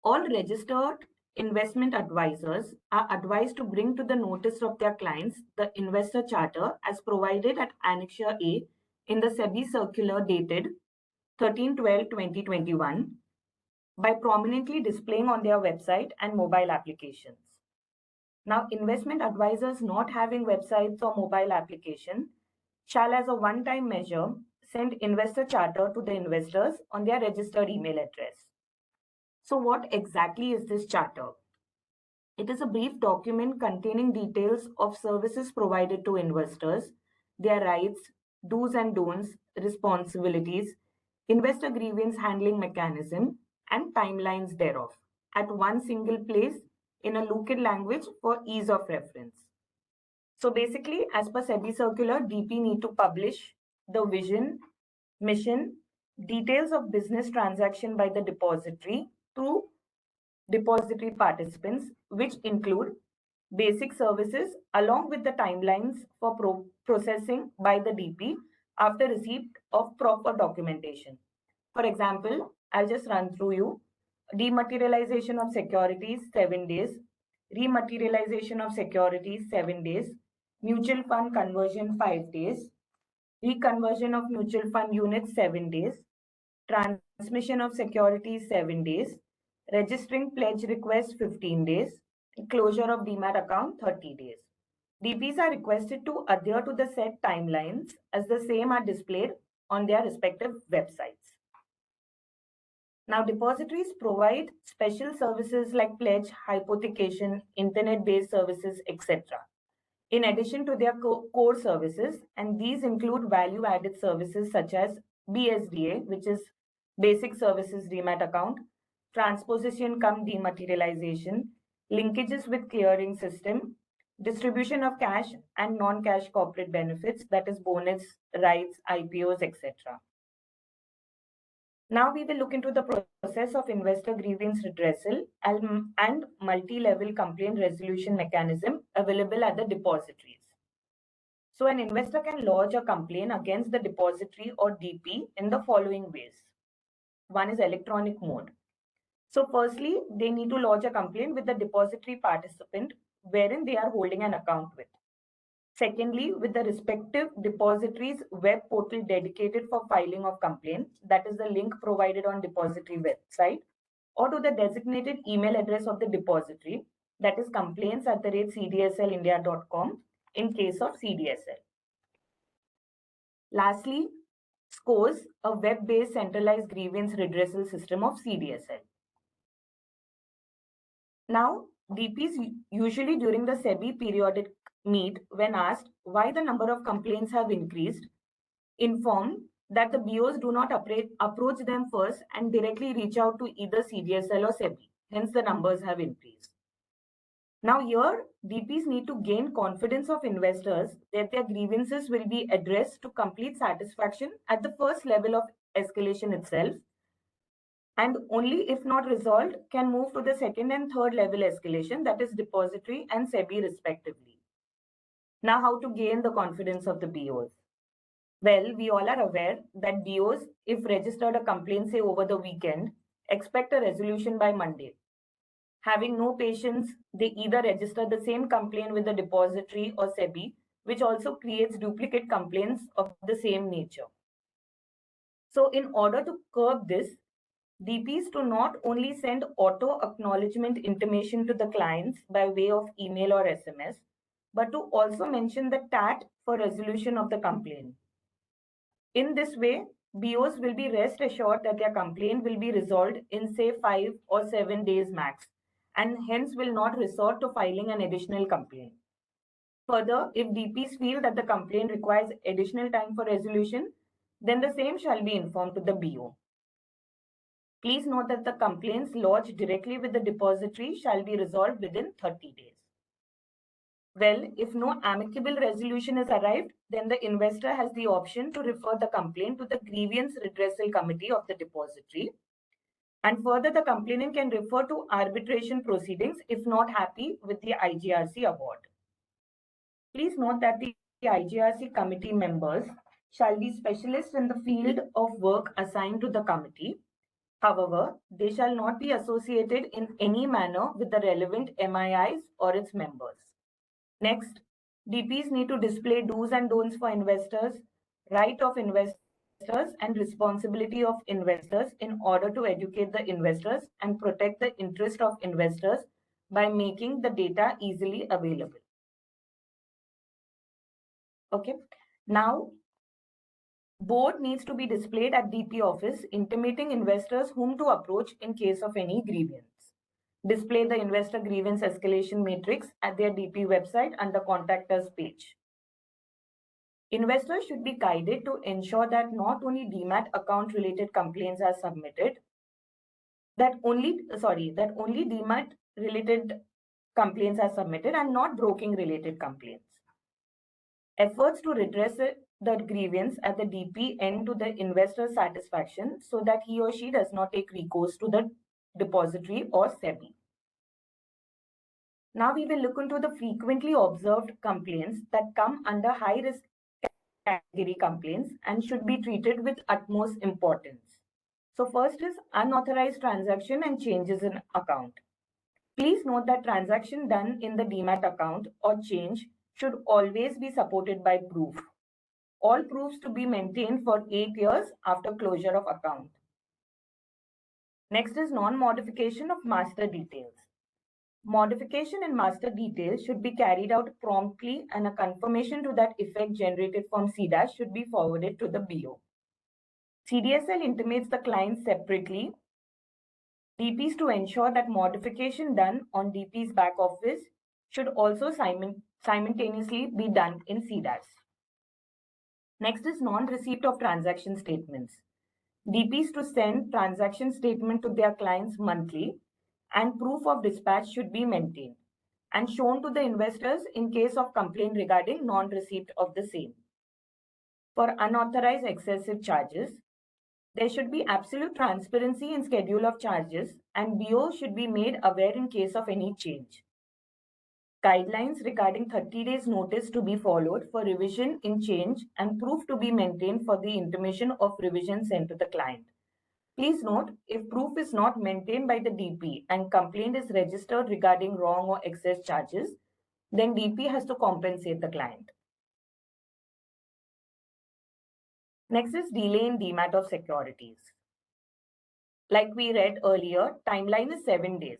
All registered investment advisors are advised to bring to the notice of their clients the investor charter as provided at Annexure A in the SEBI circular dated 13/12/2021 by prominently displaying on their website and mobile applications. Now, investment advisors not having websites or mobile application shall, as a one-time measure, send investor charter to the investors on their registered email address. So what exactly is this charter? It is a brief document containing details of services provided to investors, their rights, do's and don'ts, responsibilities, investor grievance handling mechanism, and timelines thereof at one single place in a local language for ease of reference. So basically, as per SEBI circular, DP need to publish the vision, mission, details of business transaction by the depository to depository participants, which include basic services along with the timelines for processing by the DP after receipt of proper documentation. For example, I'll just run through you. Dematerialization of securities, 7 days. Rematerialization of securities, 7 days. Mutual fund conversion, 5 days. Reconversion of mutual fund units, 7 days. Transmission of securities, 7 days. Registering pledge request, 15 days. Closure of Demat account, 30 days. DPs are requested to adhere to the set timelines as the same are displayed on their respective websites. Now, depositories provide special services like pledge, hypothecation, internet-based services, etc. in addition to their core services, and these include value-added services such as BSDA, which is Basic Services Demat Account, transposition cum dematerialization, linkages with clearing system, distribution of cash and non-cash corporate benefits, that is bonus, rights, IPOs, etc. Now we will look into the process of investor grievance redressal and multi-level complaint resolution mechanism available at the depositories. So an investor can lodge a complaint against the depository or DP in the following ways. One is electronic mode. So firstly, they need to lodge a complaint with the depository participant wherein they are holding an account with. Secondly, with the respective depository's web portal dedicated for filing of complaint, that is the link provided on depository website, or to the designated email address of the depository, that is complaints@cdslindia.com in case of CDSL. Lastly, SCORES, a web-based centralized grievance redressal system of CDSL. Now, DPs usually during the SEBI periodic meet, when asked why the number of complaints have increased, inform that the BOs do not approach them first and directly reach out to either CDSL or SEBI. Hence, the numbers have increased. Now here, DPs need to gain confidence of investors that their grievances will be addressed to complete satisfaction at the first level of escalation itself, and only if not resolved can move to the second and third level escalation, that is depository and SEBI respectively. Now, how to gain the confidence of the BOs? Well, we all are aware that BOs, if registered a complaint, say over the weekend, expect a resolution by Monday. Having no patience, they either register the same complaint with the depository or SEBI, which also creates duplicate complaints of the same nature. So, in order to curb this, DPs to not only send auto acknowledgement intimation to the clients by way of email or SMS, but to also mention the TAT for resolution of the complaint. In this way, BOs will be rest assured that their complaint will be resolved in say 5 or 7 days max, and hence will not resort to filing an additional complaint. Further, if DPs feel that the complaint requires additional time for resolution, then the same shall be informed to the BO. Please note that the complaints lodged directly with the depository shall be resolved within 30 days. Well, if no amicable resolution is arrived, then the investor has the option to refer the complaint to the Grievance Redressal Committee of the depository. And further, the complainant can refer to arbitration proceedings if not happy with the IGRC award. Please note that the IGRC committee members shall be specialists in the field of work assigned to the committee. However, they shall not be associated in any manner with the relevant MIIs or its members. Next, DPs need to display do's and don'ts for investors, right of investors, and responsibility of investors in order to educate the investors and protect the interest of investors by making the data easily available. Okay. Now, board needs to be displayed at DP office, intimating investors whom to approach in case of any grievance. Display the investor grievance escalation matrix at their DP website under Contact Us page. Investors should be guided to ensure that not only DMAT account related complaints are submitted, that only DMAT related complaints are submitted and not broking related complaints. Efforts to redress the grievance at the DP end to the investor's satisfaction so that he or she does not take recourse to the depository or SEBI. Now we will look into the frequently observed complaints that come under high risk category complaints and should be treated with utmost importance. So first is unauthorized transaction and changes in account. Please note that transaction done in the DMAT account or change should always be supported by proof. All proofs to be maintained for 8 years after closure of account. Next is non-modification of master details. Modification in master details should be carried out promptly and a confirmation to that effect generated from CDAS should be forwarded to the BO. CDSL intimates the client separately. DPs to ensure that modification done on DP's back office should also simultaneously be done in CDAS. Next is non-receipt of transaction statements. DPs to send transaction statement to their clients monthly and proof of dispatch should be maintained and shown to the investors in case of complaint regarding non-receipt of the same. For unauthorized excessive charges, there should be absolute transparency in schedule of charges and BO should be made aware in case of any change. Guidelines regarding 30 days notice to be followed for revision in change and proof to be maintained for the intimation of revision sent to the client. Please note, if proof is not maintained by the DP and complaint is registered regarding wrong or excess charges, then DP has to compensate the client. Next is delay in demat of securities. Like we read earlier, timeline is 7 days.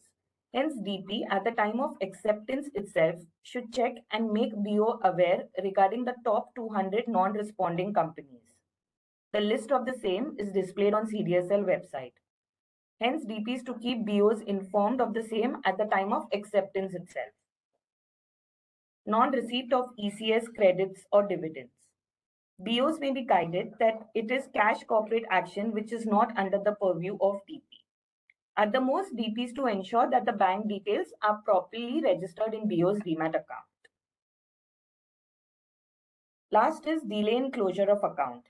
Hence, DP at the time of acceptance itself should check and make BO aware regarding the top 200 non-responding companies. The list of the same is displayed on CDSL website. Hence, DPs to keep BOs informed of the same at the time of acceptance itself. Non-receipt of ECS credits or dividends. BOs may be guided that it is cash corporate action which is not under the purview of DP. At the most, DPs to ensure that the bank details are properly registered in BO's Demat account. Last is delay in closure of account.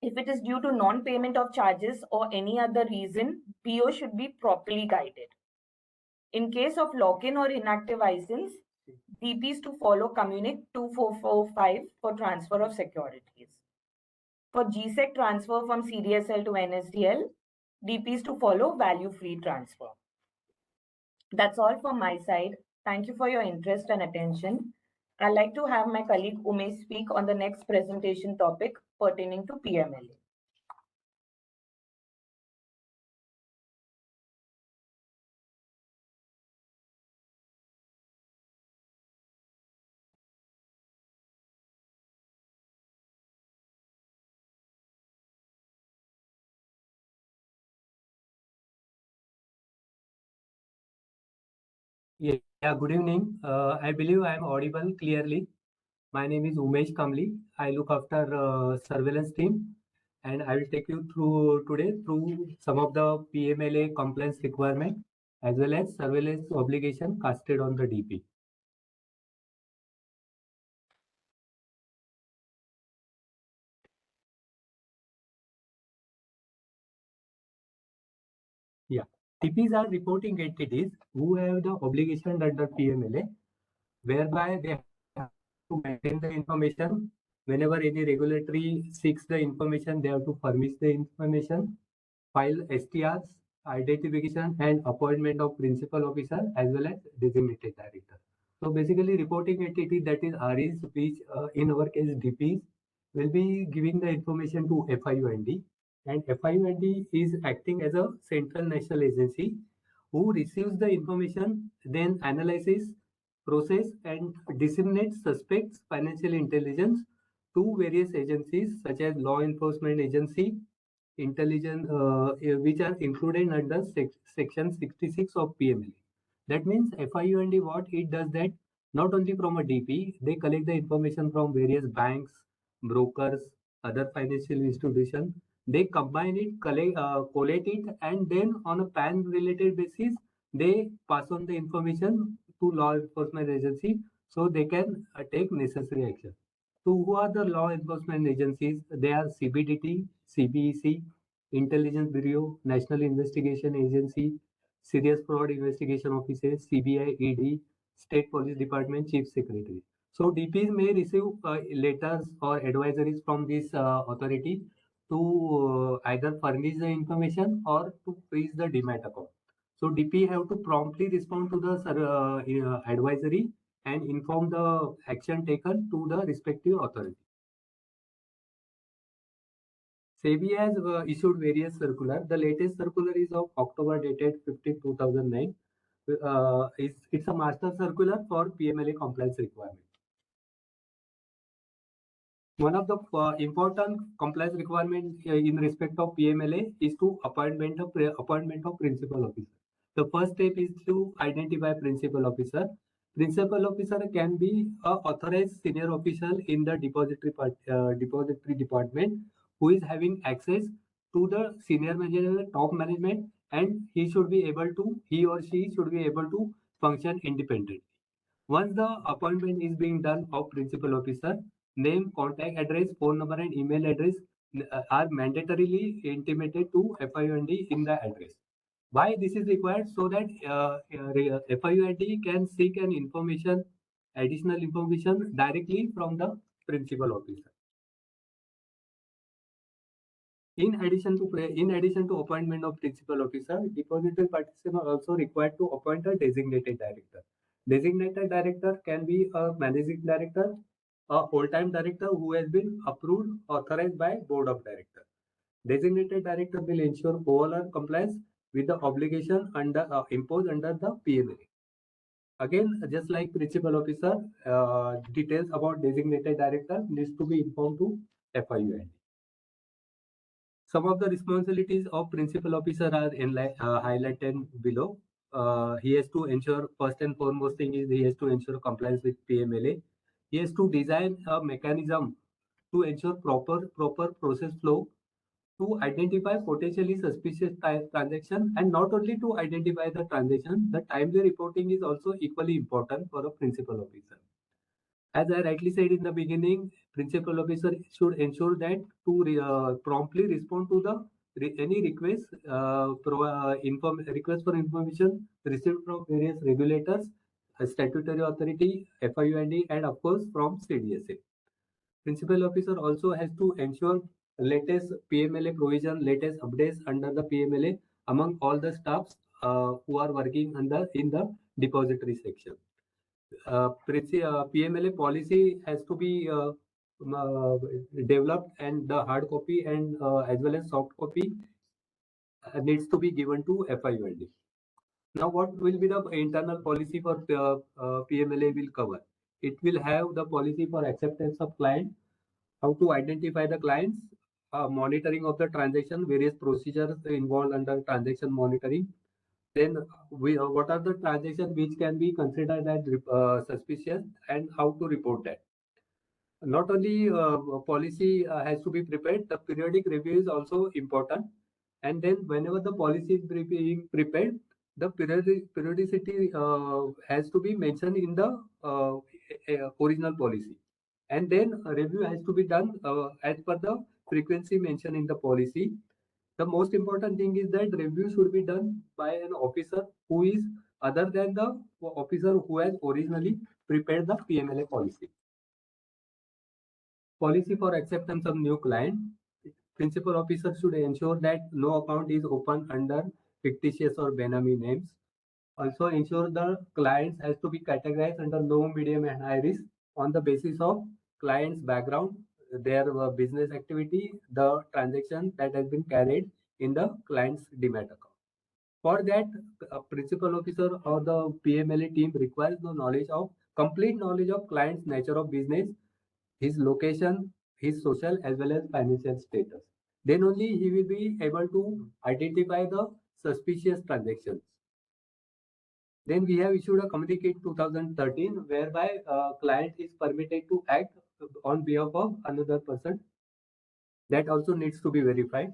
If it is due to non-payment of charges or any other reason, BO should be properly guided. In case of lock-in or inactive ISINs, DPs to follow Communic 2445 for transfer of securities. For GSEC transfer from CDSL to NSDL, DPs to follow value-free transfer. That's all from my side. Thank you for your interest and attention. I'd like to have my colleague Umesh speak on the next presentation topic pertaining to PMLA. Yeah, good evening. I believe I am audible clearly. My name is Umesh Kambli. I look after surveillance team, and I will take you through today through some of the PMLA compliance requirement as well as surveillance obligation casted on the DP. Yeah, TPs are reporting entities who have the obligation under PMLA, whereby they have to maintain the information. Whenever any regulatory seeks the information, they have to furnish the information, file STRs, identification and appointment of principal officer as well as designated director. So basically reporting entity, that is REs, which in our case DPs, will be giving the information to FIUND, and FIUND is acting as a central national agency who receives the information, then analyzes, process and disseminates suspects financial intelligence to various agencies such as law enforcement agency, intelligence, which are included under section 66 of PMLA. That means FIUND, what it does, that not only from a DP, they collect the information from various banks, brokers, other financial institutions. They combine it, collate it, and then on a PAN related basis, they pass on the information to law enforcement agency so they can take necessary action. So who are the law enforcement agencies? They are CBDT, CBEC, Intelligence Bureau, National Investigation Agency, Serious Fraud Investigation Offices, CBI, ED, State Police Department, Chief Secretary. So DPs may receive letters or advisories from this authority to either furnish the information or to freeze the demat account. So DP have to promptly respond to the advisory and inform the action taken to the respective authority. SEBI has issued various circulars. The latest circular is of October dated 15, 2009. It's a master circular for PMLA compliance requirement. One of the important compliance requirements in respect of PMLA is to appointment of principal officer. The first step is to identify principal officer. Principal officer can be an authorized senior official in the depository department who is having access to the senior manager, top management, and he or she should be able to function independently. Once the appointment is being done of principal officer, name, contact address, phone number, and email address are mandatorily intimated to FIUND in the address. Why this is required? So that FIUND can seek an additional information directly from the principal officer. In addition to appointment of principal officer, depository participants are also required to appoint a designated director. Designated director can be a managing director, a full-time director who has been approved, authorized by board of directors. Designated director will ensure overall compliance with the obligation imposed under the PMLA. Again, just like principal officer, details about designated director needs to be informed to FIUND. Some of the responsibilities of principal officer are highlighted below. He has to ensure, first and foremost thing is he has to ensure compliance with PMLA. He has to design a mechanism to ensure proper process flow to identify potentially suspicious transaction, and not only to identify the transaction, the timely reporting is also equally important for a principal officer. As I rightly said in the beginning, principal officer should ensure that to promptly respond to the any request request for information received from various regulators, statutory authority, FIUID, and of course from CDSL. Principal officer also has to ensure latest PMLA provision, latest updates under the PMLA among all the staffs who are working in the depository section. PMLA policy has to be developed, and the hard copy and as well as soft copy needs to be given to FIUID. Now, what will be the internal policy for PMLA will cover? It will have the policy for acceptance of client, how to identify the clients, monitoring of the transaction, various procedures involved under transaction monitoring. Then what are the transactions which can be considered as suspicious and how to report that. Not only policy has to be prepared, the periodic review is also important. And then whenever the policy is being prepared, the periodicity has to be mentioned in the original policy. And then a review has to be done as per the frequency mentioned in the policy. The most important thing is that review should be done by an officer who is other than the officer who has originally prepared the PMLA policy. Policy for acceptance of new client. Principal officer should ensure that no account is opened under fictitious or benami names. Also ensure the clients has to be categorized under low, medium, and high risk on the basis of client's background, their business activity, the transaction that has been carried in the client's demat account. For that, a principal officer or the PMLA team requires the complete knowledge of client's nature of business, his location, his social as well as financial status. Then only he will be able to identify the suspicious transactions. Then we have issued a communique 2013 whereby client is permitted to act on behalf of another person. That also needs to be verified.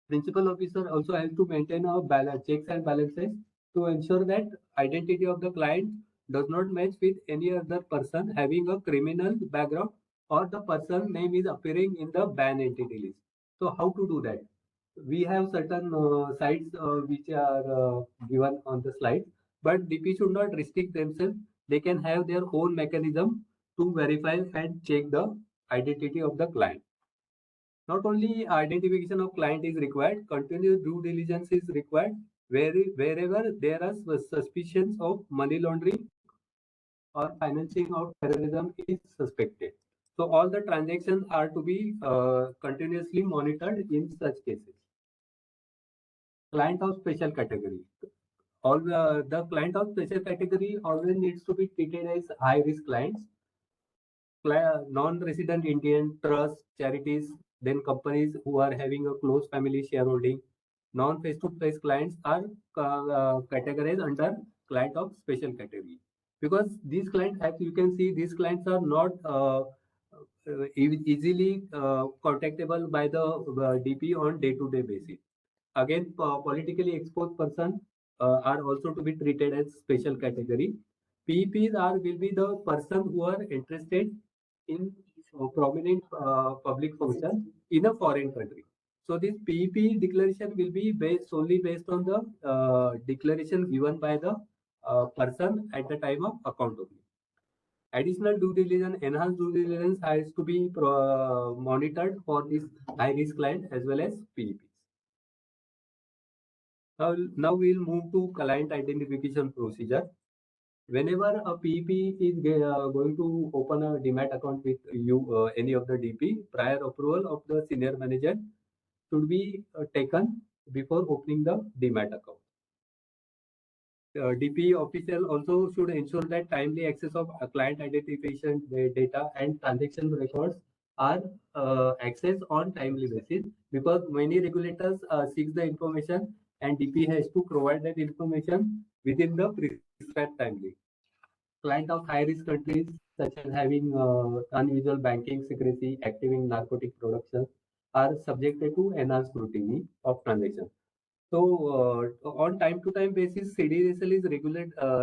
Principal officer also has to maintain a balance, checks and balances to ensure that identity of the client does not match with any other person having a criminal background or the person name is appearing in the ban entity list. So how to do that? We have certain sites which are given on the slide, but DP should not restrict themselves. They can have their own mechanism to verify and check the identity of the client. Not only identification of client is required, continuous due diligence is required wherever there are suspicions of money laundering or financing of terrorism is suspected. So all the transactions are to be continuously monitored in such cases. Client of special category. The client of special category always needs to be treated as high risk clients. Non-resident Indian trusts, charities, then companies who are having a close family shareholding. Non-face-to-face clients are categorized under client of special category, because these clients, as you can see, these clients are not easily contactable by the DP on day-to-day basis. Again, politically exposed person are also to be treated as special category. PEPs will be the person who are interested in prominent public function in a foreign country. So this PEP declaration will be solely based on the declaration given by the person at the time of account opening. Additional due diligence, enhanced due diligence has to be monitored for this high risk client as well as PEPs. Now we'll move to client identification procedure. Whenever a PEP is going to open a demat account with you, any of the DP, prior approval of the senior manager should be taken before opening the demat account. DP official also should ensure that timely access of client identification data and transaction records are accessed on timely basis, because many regulators seek the information and DP has to provide that information within the prescribed timely. Client of high risk countries, such as having unusual banking secrecy, active narcotic production, are subjected to enhanced scrutiny of transactions. So, on time-to-time basis, CDSL is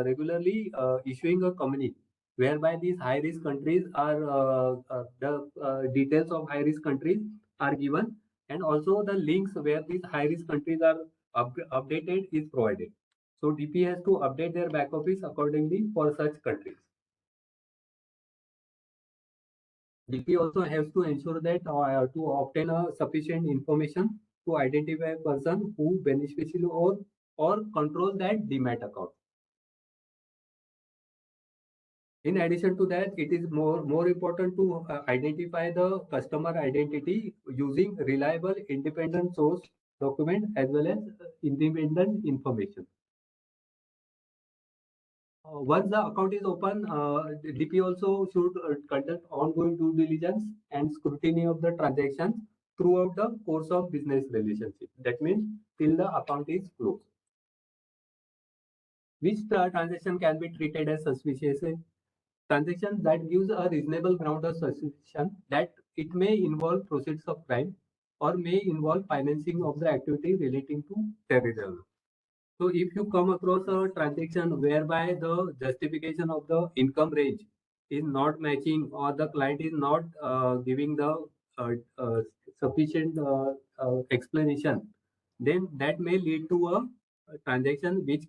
regularly issuing a communique whereby these high-risk countries are the details of high-risk countries are given, and also the links where these high-risk countries are updated is provided. So, DP has to update their back office accordingly for such countries. DP also has to ensure that to obtain a sufficient information to identify a person who beneficially or control that demat account. In addition to that, it is more important to identify the customer identity using reliable independent source document as well as independent information. Once the account is open, DP also should conduct ongoing due diligence and scrutiny of the transactions throughout the course of business relationship. That means till the account is closed. Which transaction can be treated as suspicious? Transaction that gives a reasonable ground of suspicion that it may involve proceeds of crime or may involve financing of the activity relating to terrorism. So if you come across a transaction whereby the justification of the income range is not matching or the client is not giving the uh, uh, sufficient explanation, then that may lead to a transaction which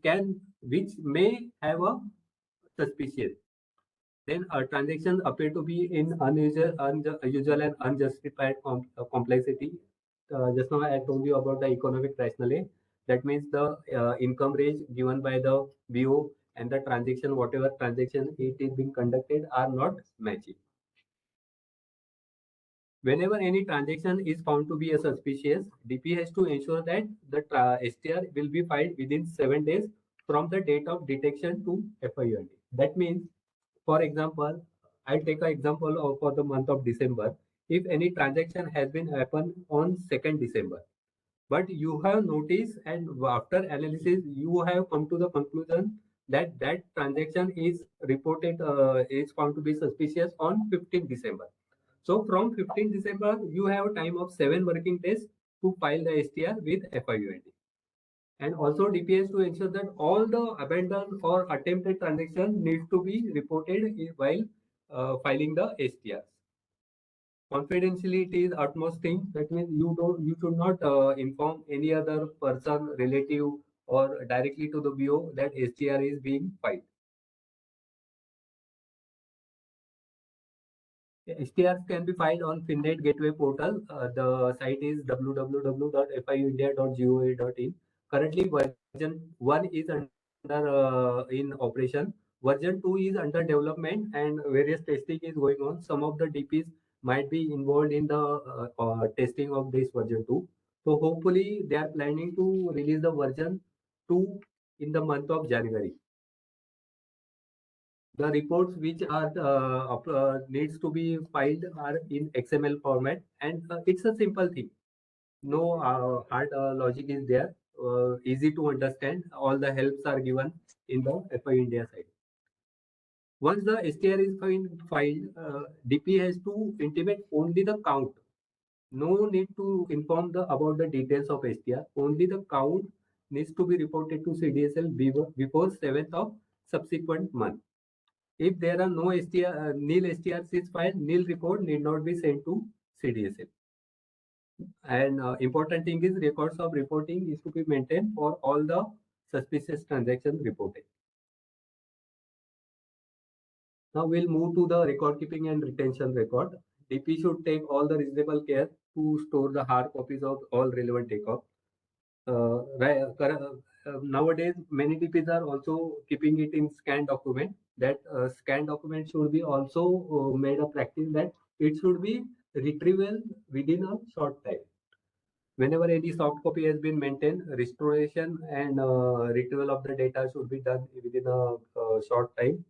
may have a suspicious. Then transactions appear to be in unusual and unjustified complexity. Just now I told you about the economic rationale. That means the income range given by the BO and the transaction, whatever transaction it is being conducted, are not matching. Whenever any transaction is found to be a suspicious, DP has to ensure that the STR will be filed within 7 days from the date of detection to FIUD. That means, for example, I'll take an example for the month of December. If any transaction has been happened on 2nd December, but you have noticed and after analysis, you have come to the conclusion that that transaction is reported, is found to be suspicious on 15th December. So from 15th December, you have time of 7 working days to file the STR with FIUD. And also DPS to ensure that all the abandoned or attempted transaction needs to be reported while filing the STRs. Confidentiality is utmost thing. That means you should not inform any other person, relative, or directly to the BO that STR is being filed. STRs can be filed on FinNet Gateway portal. The site is www.fiuindia.gov.in. Currently, version 1 is under in operation. Version 2 is under development and various testing is going on. Some of the DPs might be involved in the testing of this version 2. So hopefully they are planning to release the version 2 in the month of January. The reports which are needs to be filed are in XML format, and it's a simple thing. No hard logic is there. Easy to understand. All the helps are given in the FI India side. Once the STR is filed, DP has to intimate only the count. No need to inform about the details of STR. Only the count needs to be reported to CDSL before 7th of subsequent month. If there are no STR, nil STRs is filed, nil report need not be sent to CDSL. And important thing is records of reporting is to be maintained for all the suspicious transactions reported. Now we'll move to the record keeping and retention record. DP should take all the reasonable care to store the hard copies of all relevant takeoff. Nowadays, many DPs are also keeping it in scanned document. That scanned document should be also made a practice that it should be retrieval within a short time. Whenever any soft copy has been maintained, restoration and retrieval of the data should be done within a short time.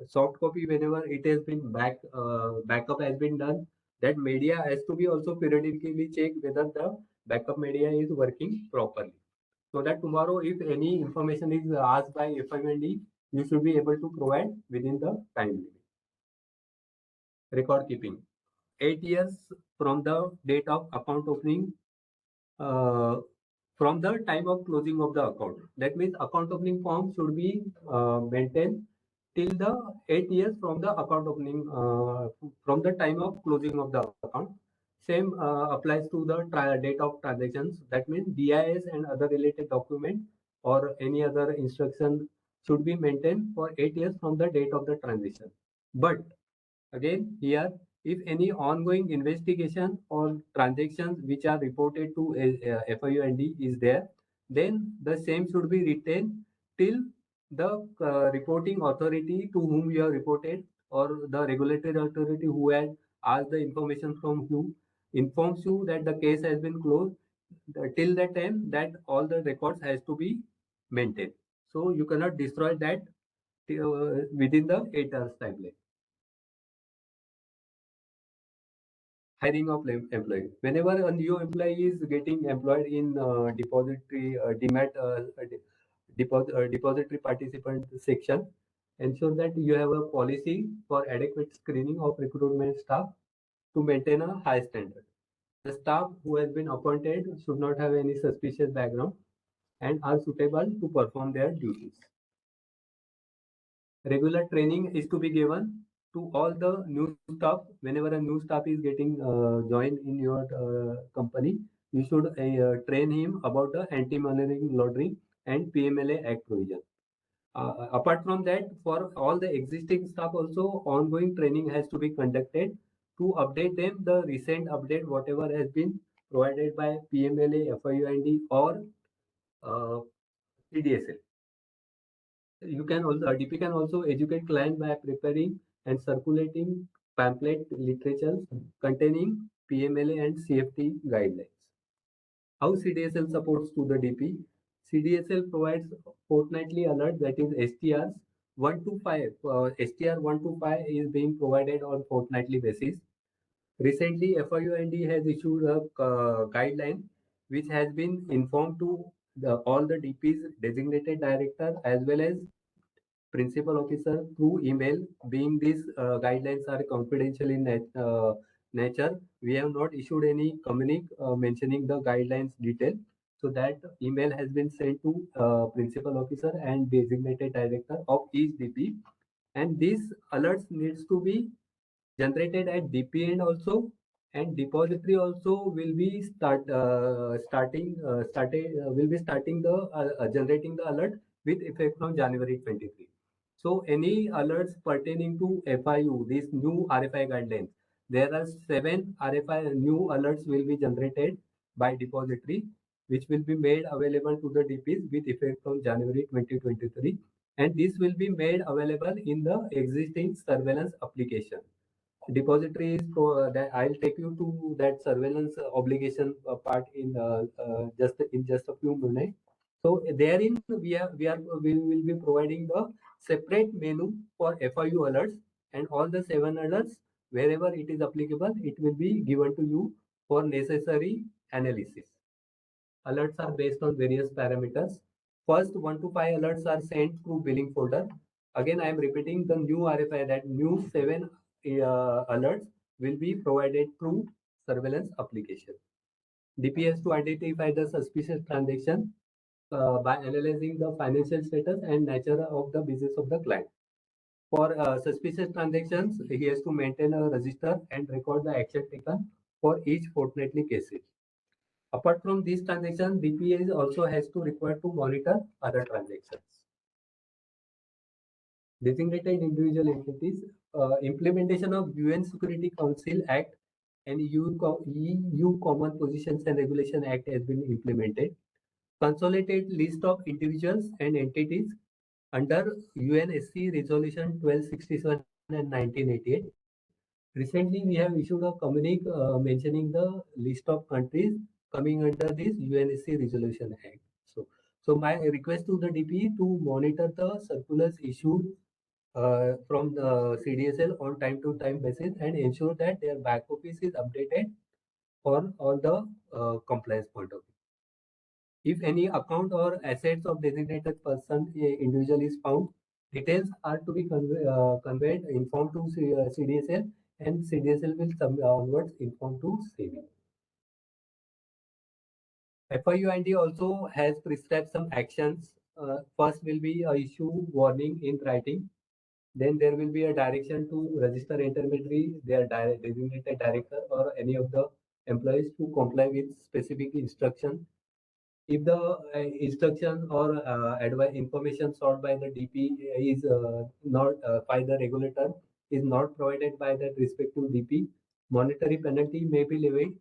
Soft copy, whenever it has been backup has been done, that media has to be also periodically checked whether the backup media is working properly. So that tomorrow, if any information is asked by FIMD, you should be able to provide within the time limit. record keeping. 8 years from the date of account opening, from the time of closing of the account. That means account opening form should be maintained till the 8 years from the account opening, from the time of closing of the account. Same applies to the date of transactions. That means DIS and other related document or any other instruction should be maintained for 8 years from the date of the transaction. But again, here, if any ongoing investigation or transactions which are reported to FIUND is there, then the same should be retained till the reporting authority to whom you have reported or the regulatory authority who has asked the information from you informs you that the case has been closed. Till that time that all the records has to be maintained. So you cannot destroy that within the 8 hours timeline. Hiring of employee. Whenever a new employee is getting employed in depository depository participant section, ensure that you have a policy for adequate screening of recruitment staff to maintain a high standard. The staff who has been appointed should not have any suspicious background and are suitable to perform their duties. Regular training is to be given to all the new staff. Whenever a new staff is getting joined in your company, you should train him about the anti-money laundering and PMLA Act provision. Apart from that, for all the existing staff also, ongoing training has to be conducted to update them the recent update, whatever has been provided by PMLA, FIUND or CDSL. You can also, DP can also educate client by preparing and circulating pamphlet literatures containing PMLA and CFT guidelines. How CDSL supports to the DP? CDSL provides fortnightly alert, that is STRs 1 to 5. STR 1 to 5 is being provided on fortnightly basis. Recently, FIUND has issued a guideline which has been informed to all the DPs, designated director as well as principal officer through email. Being these guidelines are confidential in nature, we have not issued any communique mentioning the guidelines detail. So that email has been sent to principal officer and designated director of each DP, and these alerts needs to be generated at DP end also, and depository also will be starting the generating the alert with effect from January 23. So any alerts pertaining to FIU, these new RFI guidelines, there are 7 RFI new alerts will be generated by depository, which will be made available to the DPs with effect from January 2023, and this will be made available in the existing surveillance application. Depository is that I'll take you to that surveillance obligation part in just a few minutes. So therein we will be providing the separate menu for FIU alerts, and all the 7 alerts wherever it is applicable, it will be given to you for necessary analysis. Alerts are based on various parameters. First 1 to 5 alerts are sent through billing folder. Again, I am repeating the new RFI that new 7 alerts will be provided through surveillance application. DP has to identify the suspicious transaction by analyzing the financial status and nature of the business of the client. For suspicious transactions, he has to maintain a register and record the action taken for each fortnightly cases. Apart from these transactions, DPA also has to require to monitor other transactions. Designated individual entities, implementation of UN Security Council Act and EU Common Positions and Regulation Act has been implemented. Consolidated list of individuals and entities under UNSC Resolution 1267 and 1988. Recently, we have issued a communique mentioning the list of countries coming under this UNSC Resolution Act. So my request to the DP to monitor the circulars issued from the CDSL on time-to-time basis and ensure that their back office is updated for all the compliance point of view. If any account or assets of designated person individual is found, details are to be conveyed, informed to CDSL and CDSL will onwards inform to SEBI. FIUID also has prescribed some actions. First will be a issue warning in writing. Then there will be a direction to register intermediary, their designated director or any of the employees to comply with specific instruction. If the instruction or advice information sought by the DP is not by the regulator is not provided by that respective DP, monetary penalty may be levied,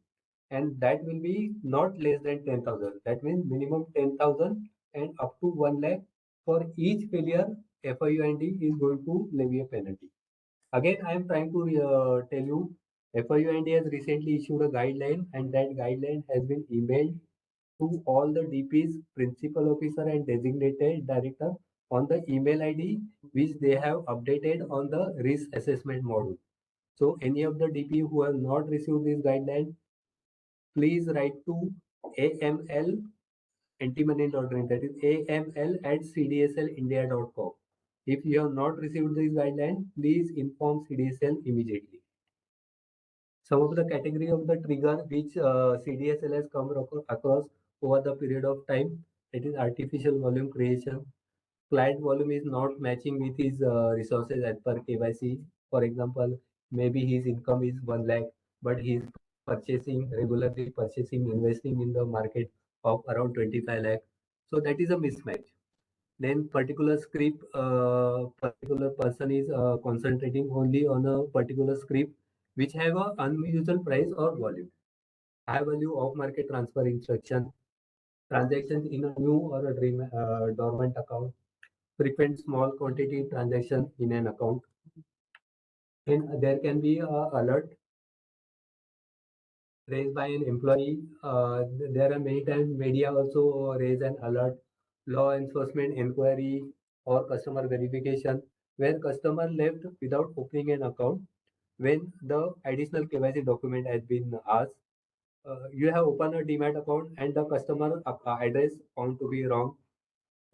and that will be not less than 10,000. That means minimum 10,000 and up to 1 lakh for each failure. FIUID is going to levy a penalty. Again, I am trying to tell you, FIUID has recently issued a guideline, and that guideline has been emailed to all the DPs, principal officer and designated director on the email ID which they have updated on the risk assessment module. So any of the DP who have not received this guideline, please write to AML anti-money laundering, that is aml@cdslindia.com. If you have not received this guideline, please inform CDSL immediately. Some of the category of the trigger which CDSL has come across over the period of time, it is artificial volume creation. Client volume is not matching with his resources as per KYC. For example, maybe his income is 1 lakh, but he is regularly purchasing, investing in the market of around 25 lakh. So that is a mismatch. Then particular script, particular person is concentrating only on a particular script which have a unusual price or volume. High value off market transfer instruction, transactions in a new or a dormant account, frequent small quantity transaction in an account. Then there can be a alert raised by an employee. There are many times media also raise an alert, law enforcement inquiry or customer verification where customer left without opening an account when the additional KYC document has been asked. You have opened a demat account and the customer address found to be wrong.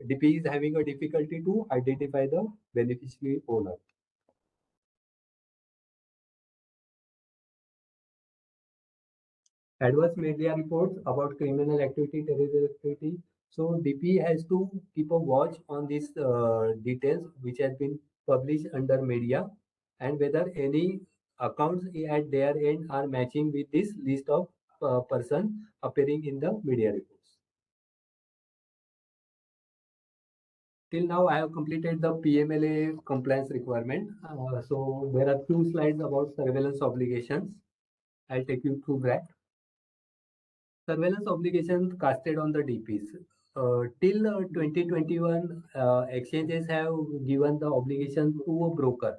DP is having a difficulty to identify the beneficiary owner. Adverse media reports about criminal activity, terrorism activity. So DP has to keep a watch on these details which has been published under media and whether any accounts at their end are matching with this list of person appearing in the media reports. Till now, I have completed the PMLA compliance requirement. So there are few slides about surveillance obligations. I'll take you through that. Surveillance obligations casted on the DPs. Till 2021, exchanges have given the obligation to a broker.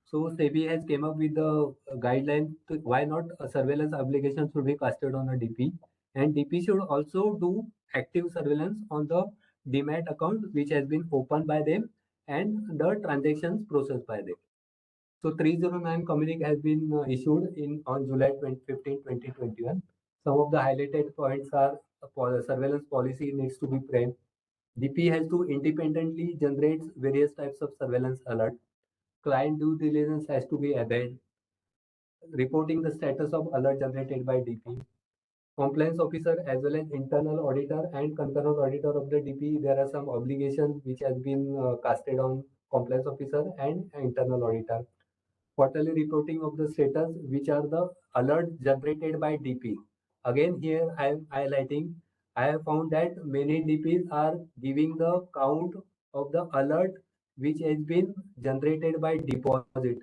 So SEBI has came up with the guideline to why not a surveillance obligation should be casted on a DP, and DP should also do active surveillance on the demat account which has been opened by them and the transactions processed by them. So 309 communique has been issued on July 15, 2021. Some of the highlighted points are surveillance policy needs to be framed. DP has to independently generate various types of surveillance alert. Client due diligence has to be added. Reporting the status of alert generated by DP. Compliance officer as well as internal auditor and concurrent auditor of the DP, there are some obligations which has been casted on compliance officer and internal auditor. Quarterly reporting of the status, which are the alerts generated by DP. Again, here I am highlighting, I have found that many DPs are giving the count of the alert which has been generated by depository.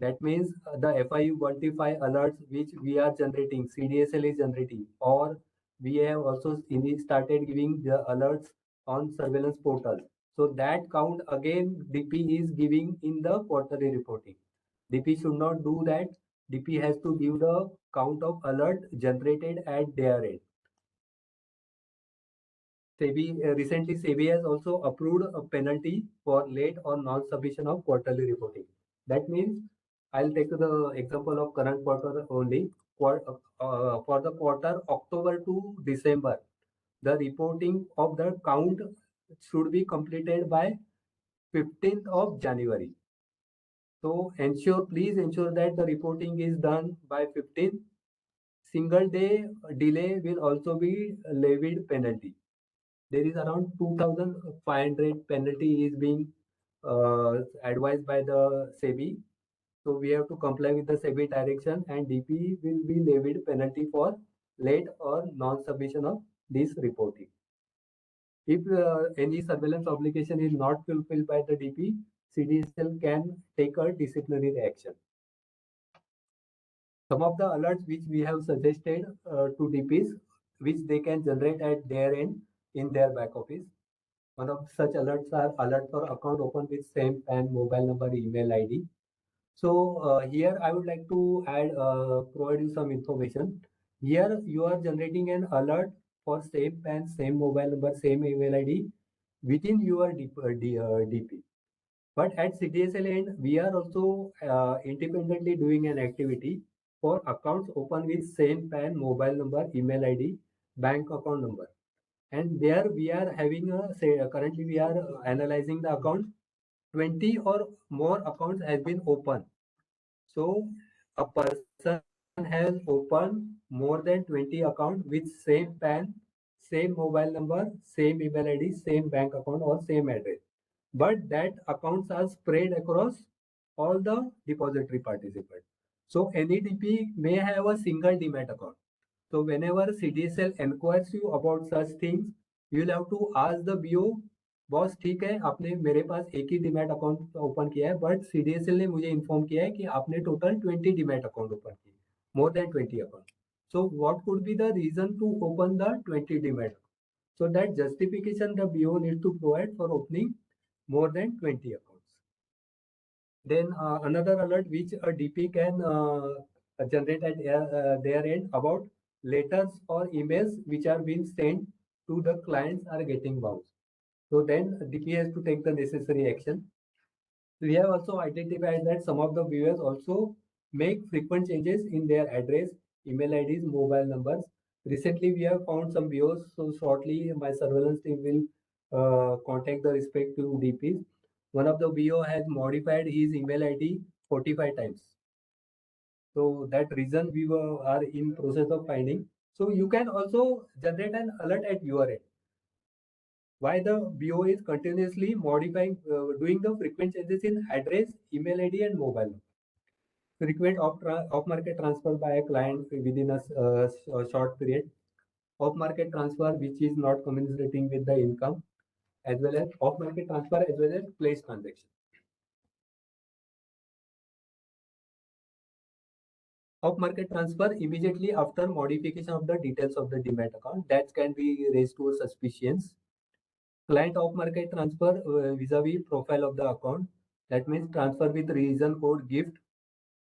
That means the FIU quantify alerts which we are generating, CDSL is generating, or we have also started giving the alerts on surveillance portals. So that count again DP is giving in the quarterly reporting. DP should not do that. DP has to give the count of alert generated at their end. Recently SEBI has also approved a penalty for late or non-submission of quarterly reporting. That means I'll take the example of current quarter only. For the quarter October to December, the reporting of the count should be completed by 15th of January. So please ensure that the reporting is done by 15th. Single day delay will also be levied penalty. There is around 2,500 penalty is being advised by the SEBI. So we have to comply with the SEBI direction, and DP will be levied penalty for late or non-submission of this reporting. If any surveillance obligation is not fulfilled by the DP, CDSL can take a disciplinary action. Some of the alerts which we have suggested to DPs, which they can generate at their end in their back office. One of such alerts are alert for account open with same PAN, mobile number, email ID. So here I would like to provide you some information. Here you are generating an alert for same PAN, same mobile number, same email ID within your DP. But at CDSL end, we are also independently doing an activity for accounts open with same PAN, mobile number, email ID, bank account number. And there we are having currently we are analyzing the account. 20 or more accounts has been opened. So a person has opened more than 20 accounts with same PAN, same mobile number, same email ID, same bank account or same address. But that accounts are spread across all the depository participants. So any DP may have a single demat account. So whenever CDSL inquires you about such things, you will have to ask the BO, boss ठीक है आपने मेरे पास एक ही demat account open किया है but CDSL ने मुझे inform किया है कि आपने टोटल 20 डीमैट अकाउंट ओपन किए more than 20 account so what could be the reason to open the 20 demat so that justification the BO needs to provide for opening more than 20 accounts. Then another alert which a DP can generate at their end about letters or emails which are being sent to the clients are getting bounced. So then DP has to take the necessary action. We have also identified that some of the viewers also make frequent changes in their address, email IDs, mobile numbers. Recently, we have found some BOs, so shortly my surveillance team will contact the respective DPs. One of the BO has modified his email ID 45 times. So that reason we are in process of finding. So you can also generate an alert at your end. Why the BO is continuously modifying, doing the frequent changes in address, email ID, and mobile. Frequent off-market transfer by a client within a short period. Off-market transfer which is not communicating with the income, as well as off-market transfer as well as place transaction. Off-market transfer immediately after modification of the details of the demat account that can be raised to suspicions. Client off-market transfer vis-a-vis profile of the account. That means transfer with reason code gift.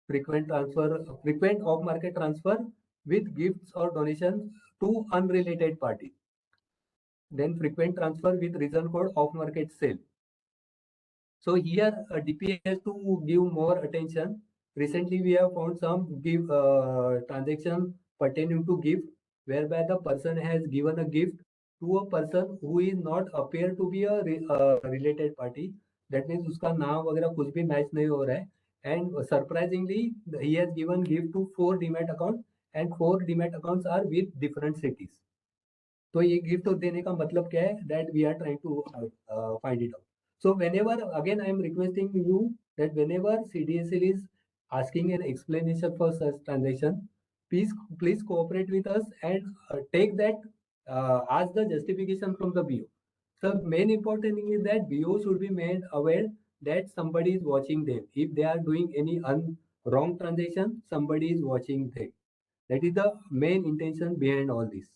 Frequent off-market transfer with gifts or donations to unrelated parties. Then frequent transfer with reason code off-market sale. So here DP has to give more attention. Recently we have found some transaction pertaining to gift whereby the person has given a gift to a person who is not appear to be a related party. That means उसका नाम वगैरह कुछ भी match नहीं हो रहा है. And surprisingly, he has given gift to 4 demat accounts and 4 demat accounts are with different cities. तो ये गिफ्ट देने का मतलब क्या है? That we are trying to find it out. So whenever, again, I am requesting you that whenever CDSL is asking an explanation for such transaction, please cooperate with us and take that, ask the justification from the BO. So main important thing is that BO should be made aware that somebody is watching them. If they are doing any wrong transaction, somebody is watching them. That is the main intention behind all this.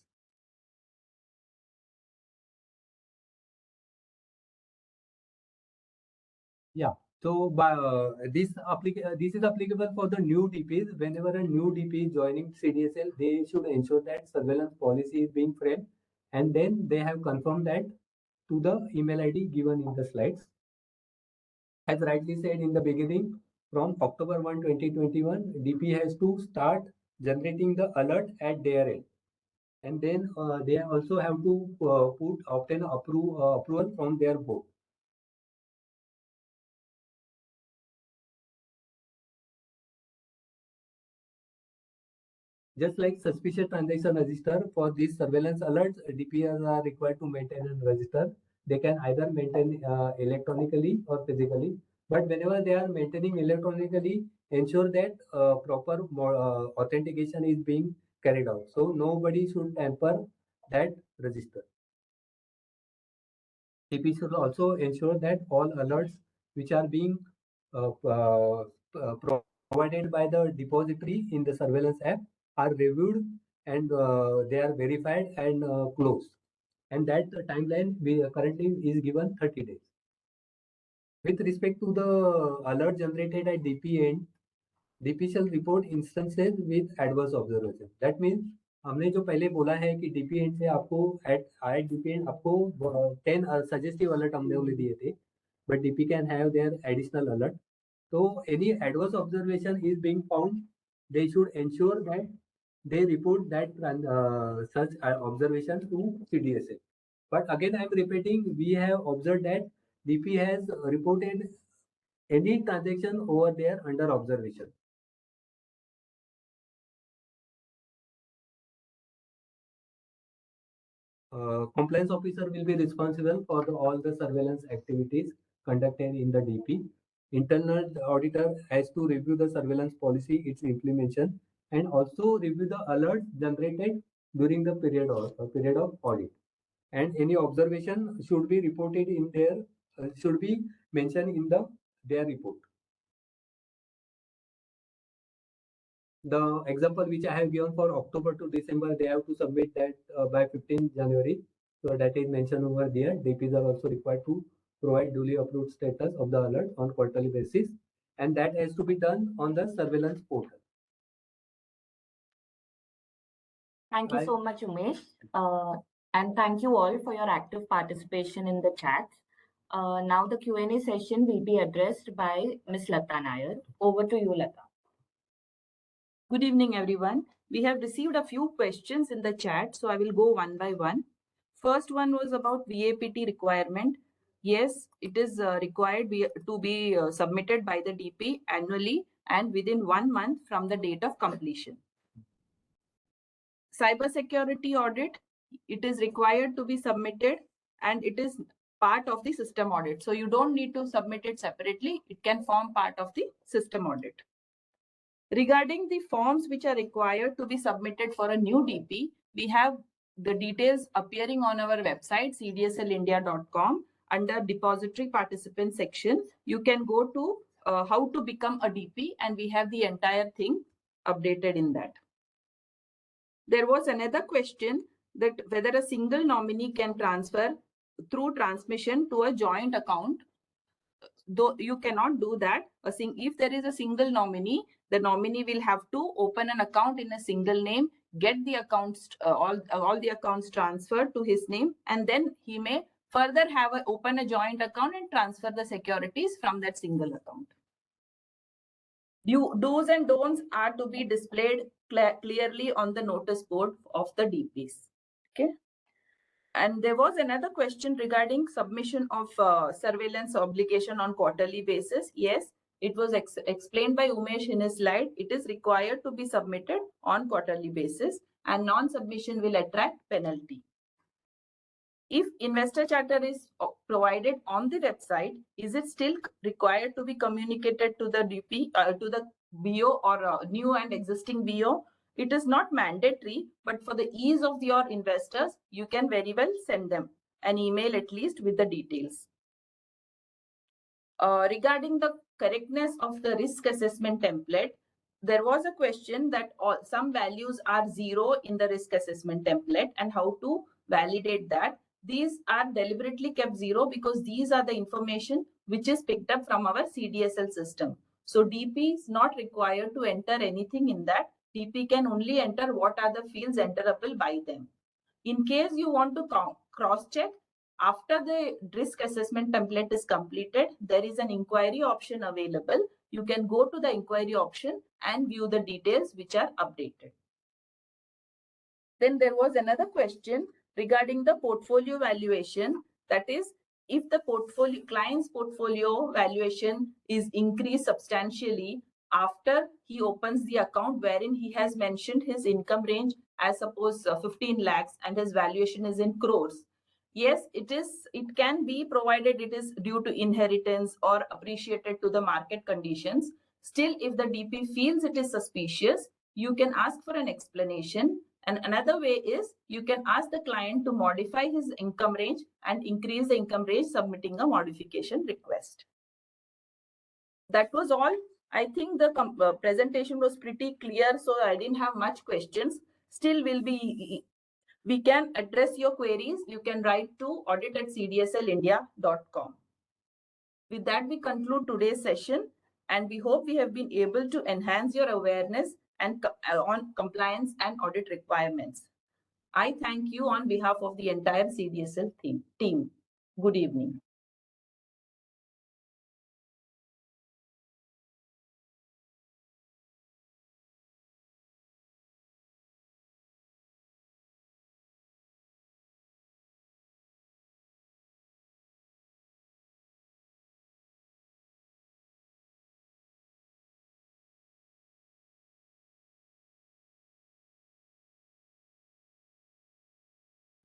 Yeah. So this is applicable for the new DPs. Whenever a new DP is joining CDSL, they should ensure that surveillance policy is being framed, and then they have confirmed that to the email ID given in the slides. As rightly said in the beginning, from October 1, 2021, DP has to start generating the alert at their end. And then they also have to obtain approval from their board. just like suspicious transaction register, for these surveillance alerts, DPs are required to maintain and register. They can either maintain electronically or physically, but whenever they are maintaining electronically, ensure that proper authentication is being carried out. So nobody should tamper that register. DP should also ensure that all alerts which are being provided by the depository in the surveillance app are reviewed and they are verified and closed. And that timeline currently is given 30 days. With respect to the alert generated at DP end, DP shall report instances with adverse observation. That means हमने जो पहले बोला है कि DP end से आपको at DP end आपको 10 suggestive alert हमने उन्हें दिए थे, but DP can have their additional alert. So any adverse observation is being found, they should ensure that they report that such observation to CDSL. But again, I am repeating, we have observed that DP has reported any transaction over there under observation. Compliance officer will be responsible for all the surveillance activities conducted in the DP. Internal auditor has to review the surveillance policy, its implementation, and also review the alerts generated during the period of audit. And any observation should be reported in their should be mentioned in their report. The example which I have given for October to December, they have to submit that by 15th January. So that is mentioned over there. DPs are also required to provide duly approved status of the alert on quarterly basis, and that has to be done on the surveillance portal. Thank you so much, Umesh. And thank you all for your active participation in the chat. Now the Q&A session will be addressed by Ms. Lata Nair. Over to you, Lata. Good evening, everyone. We have received a few questions in the chat, so I will go one by one. First one was about VAPT requirement. Yes, it is required to be submitted by the DP annually and within 1 month from the date of completion. Cybersecurity audit, it is required to be submitted and it is part of the system audit. So you don't need to submit it separately. It can form part of the system audit. Regarding the forms which are required to be submitted for a new DP, we have the details appearing on our website, cdslindia.com, under Depository Participants section. You can go to how to become a DP, and we have the entire thing updated in that. There was another question that whether a single nominee can transfer through transmission to a joint account. Though you cannot do that, if there is a single nominee, the nominee will have to open an account in a single name, get the accounts, all the accounts transferred to his name, and then he may further open a joint account and transfer the securities from that single account. Do's and don'ts are to be displayed clearly on the notice board of the DPs. Okay. And there was another question regarding submission of surveillance obligation on quarterly basis. Yes, it was explained by Umesh in his slide. It is required to be submitted on quarterly basis, and non-submission will attract penalty. If investor charter is provided on the website, is it still required to be communicated to the DP, to the BO or new and existing BO? It is not mandatory, but for the ease of your investors, you can very well send them an email at least with the details. Regarding the correctness of the risk assessment template, there was a question that some values are 0 in the risk assessment template and how to validate that. These are deliberately kept 0 because these are the information which is picked up from our CDSL system. So DP is not required to enter anything in that. DP can only enter what are the fields enterable by them. In case you want to cross-check, after the risk assessment template is completed, there is an inquiry option available. You can go to the inquiry option and view the details which are updated. Then there was another question regarding the portfolio valuation. That is, if the client's portfolio valuation is increased substantially, after he opens the account wherein he has mentioned his income range as suppose 15 lakhs and his valuation is in crores. Yes, it can be provided it is due to inheritance or appreciated to the market conditions. Still, if the DP feels it is suspicious, you can ask for an explanation. And another way is you can ask the client to modify his income range and increase the income range, submitting a modification request. That was all. I think the presentation was pretty clear, so I didn't have much questions. Still, we can address your queries. You can write to audit@cdslindia.com. With that, we conclude today's session, and we hope we have been able to enhance your awareness and on compliance and audit requirements. I thank you on behalf of the entire CDSL team. Good evening.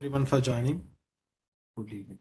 Everyone for joining. Good evening.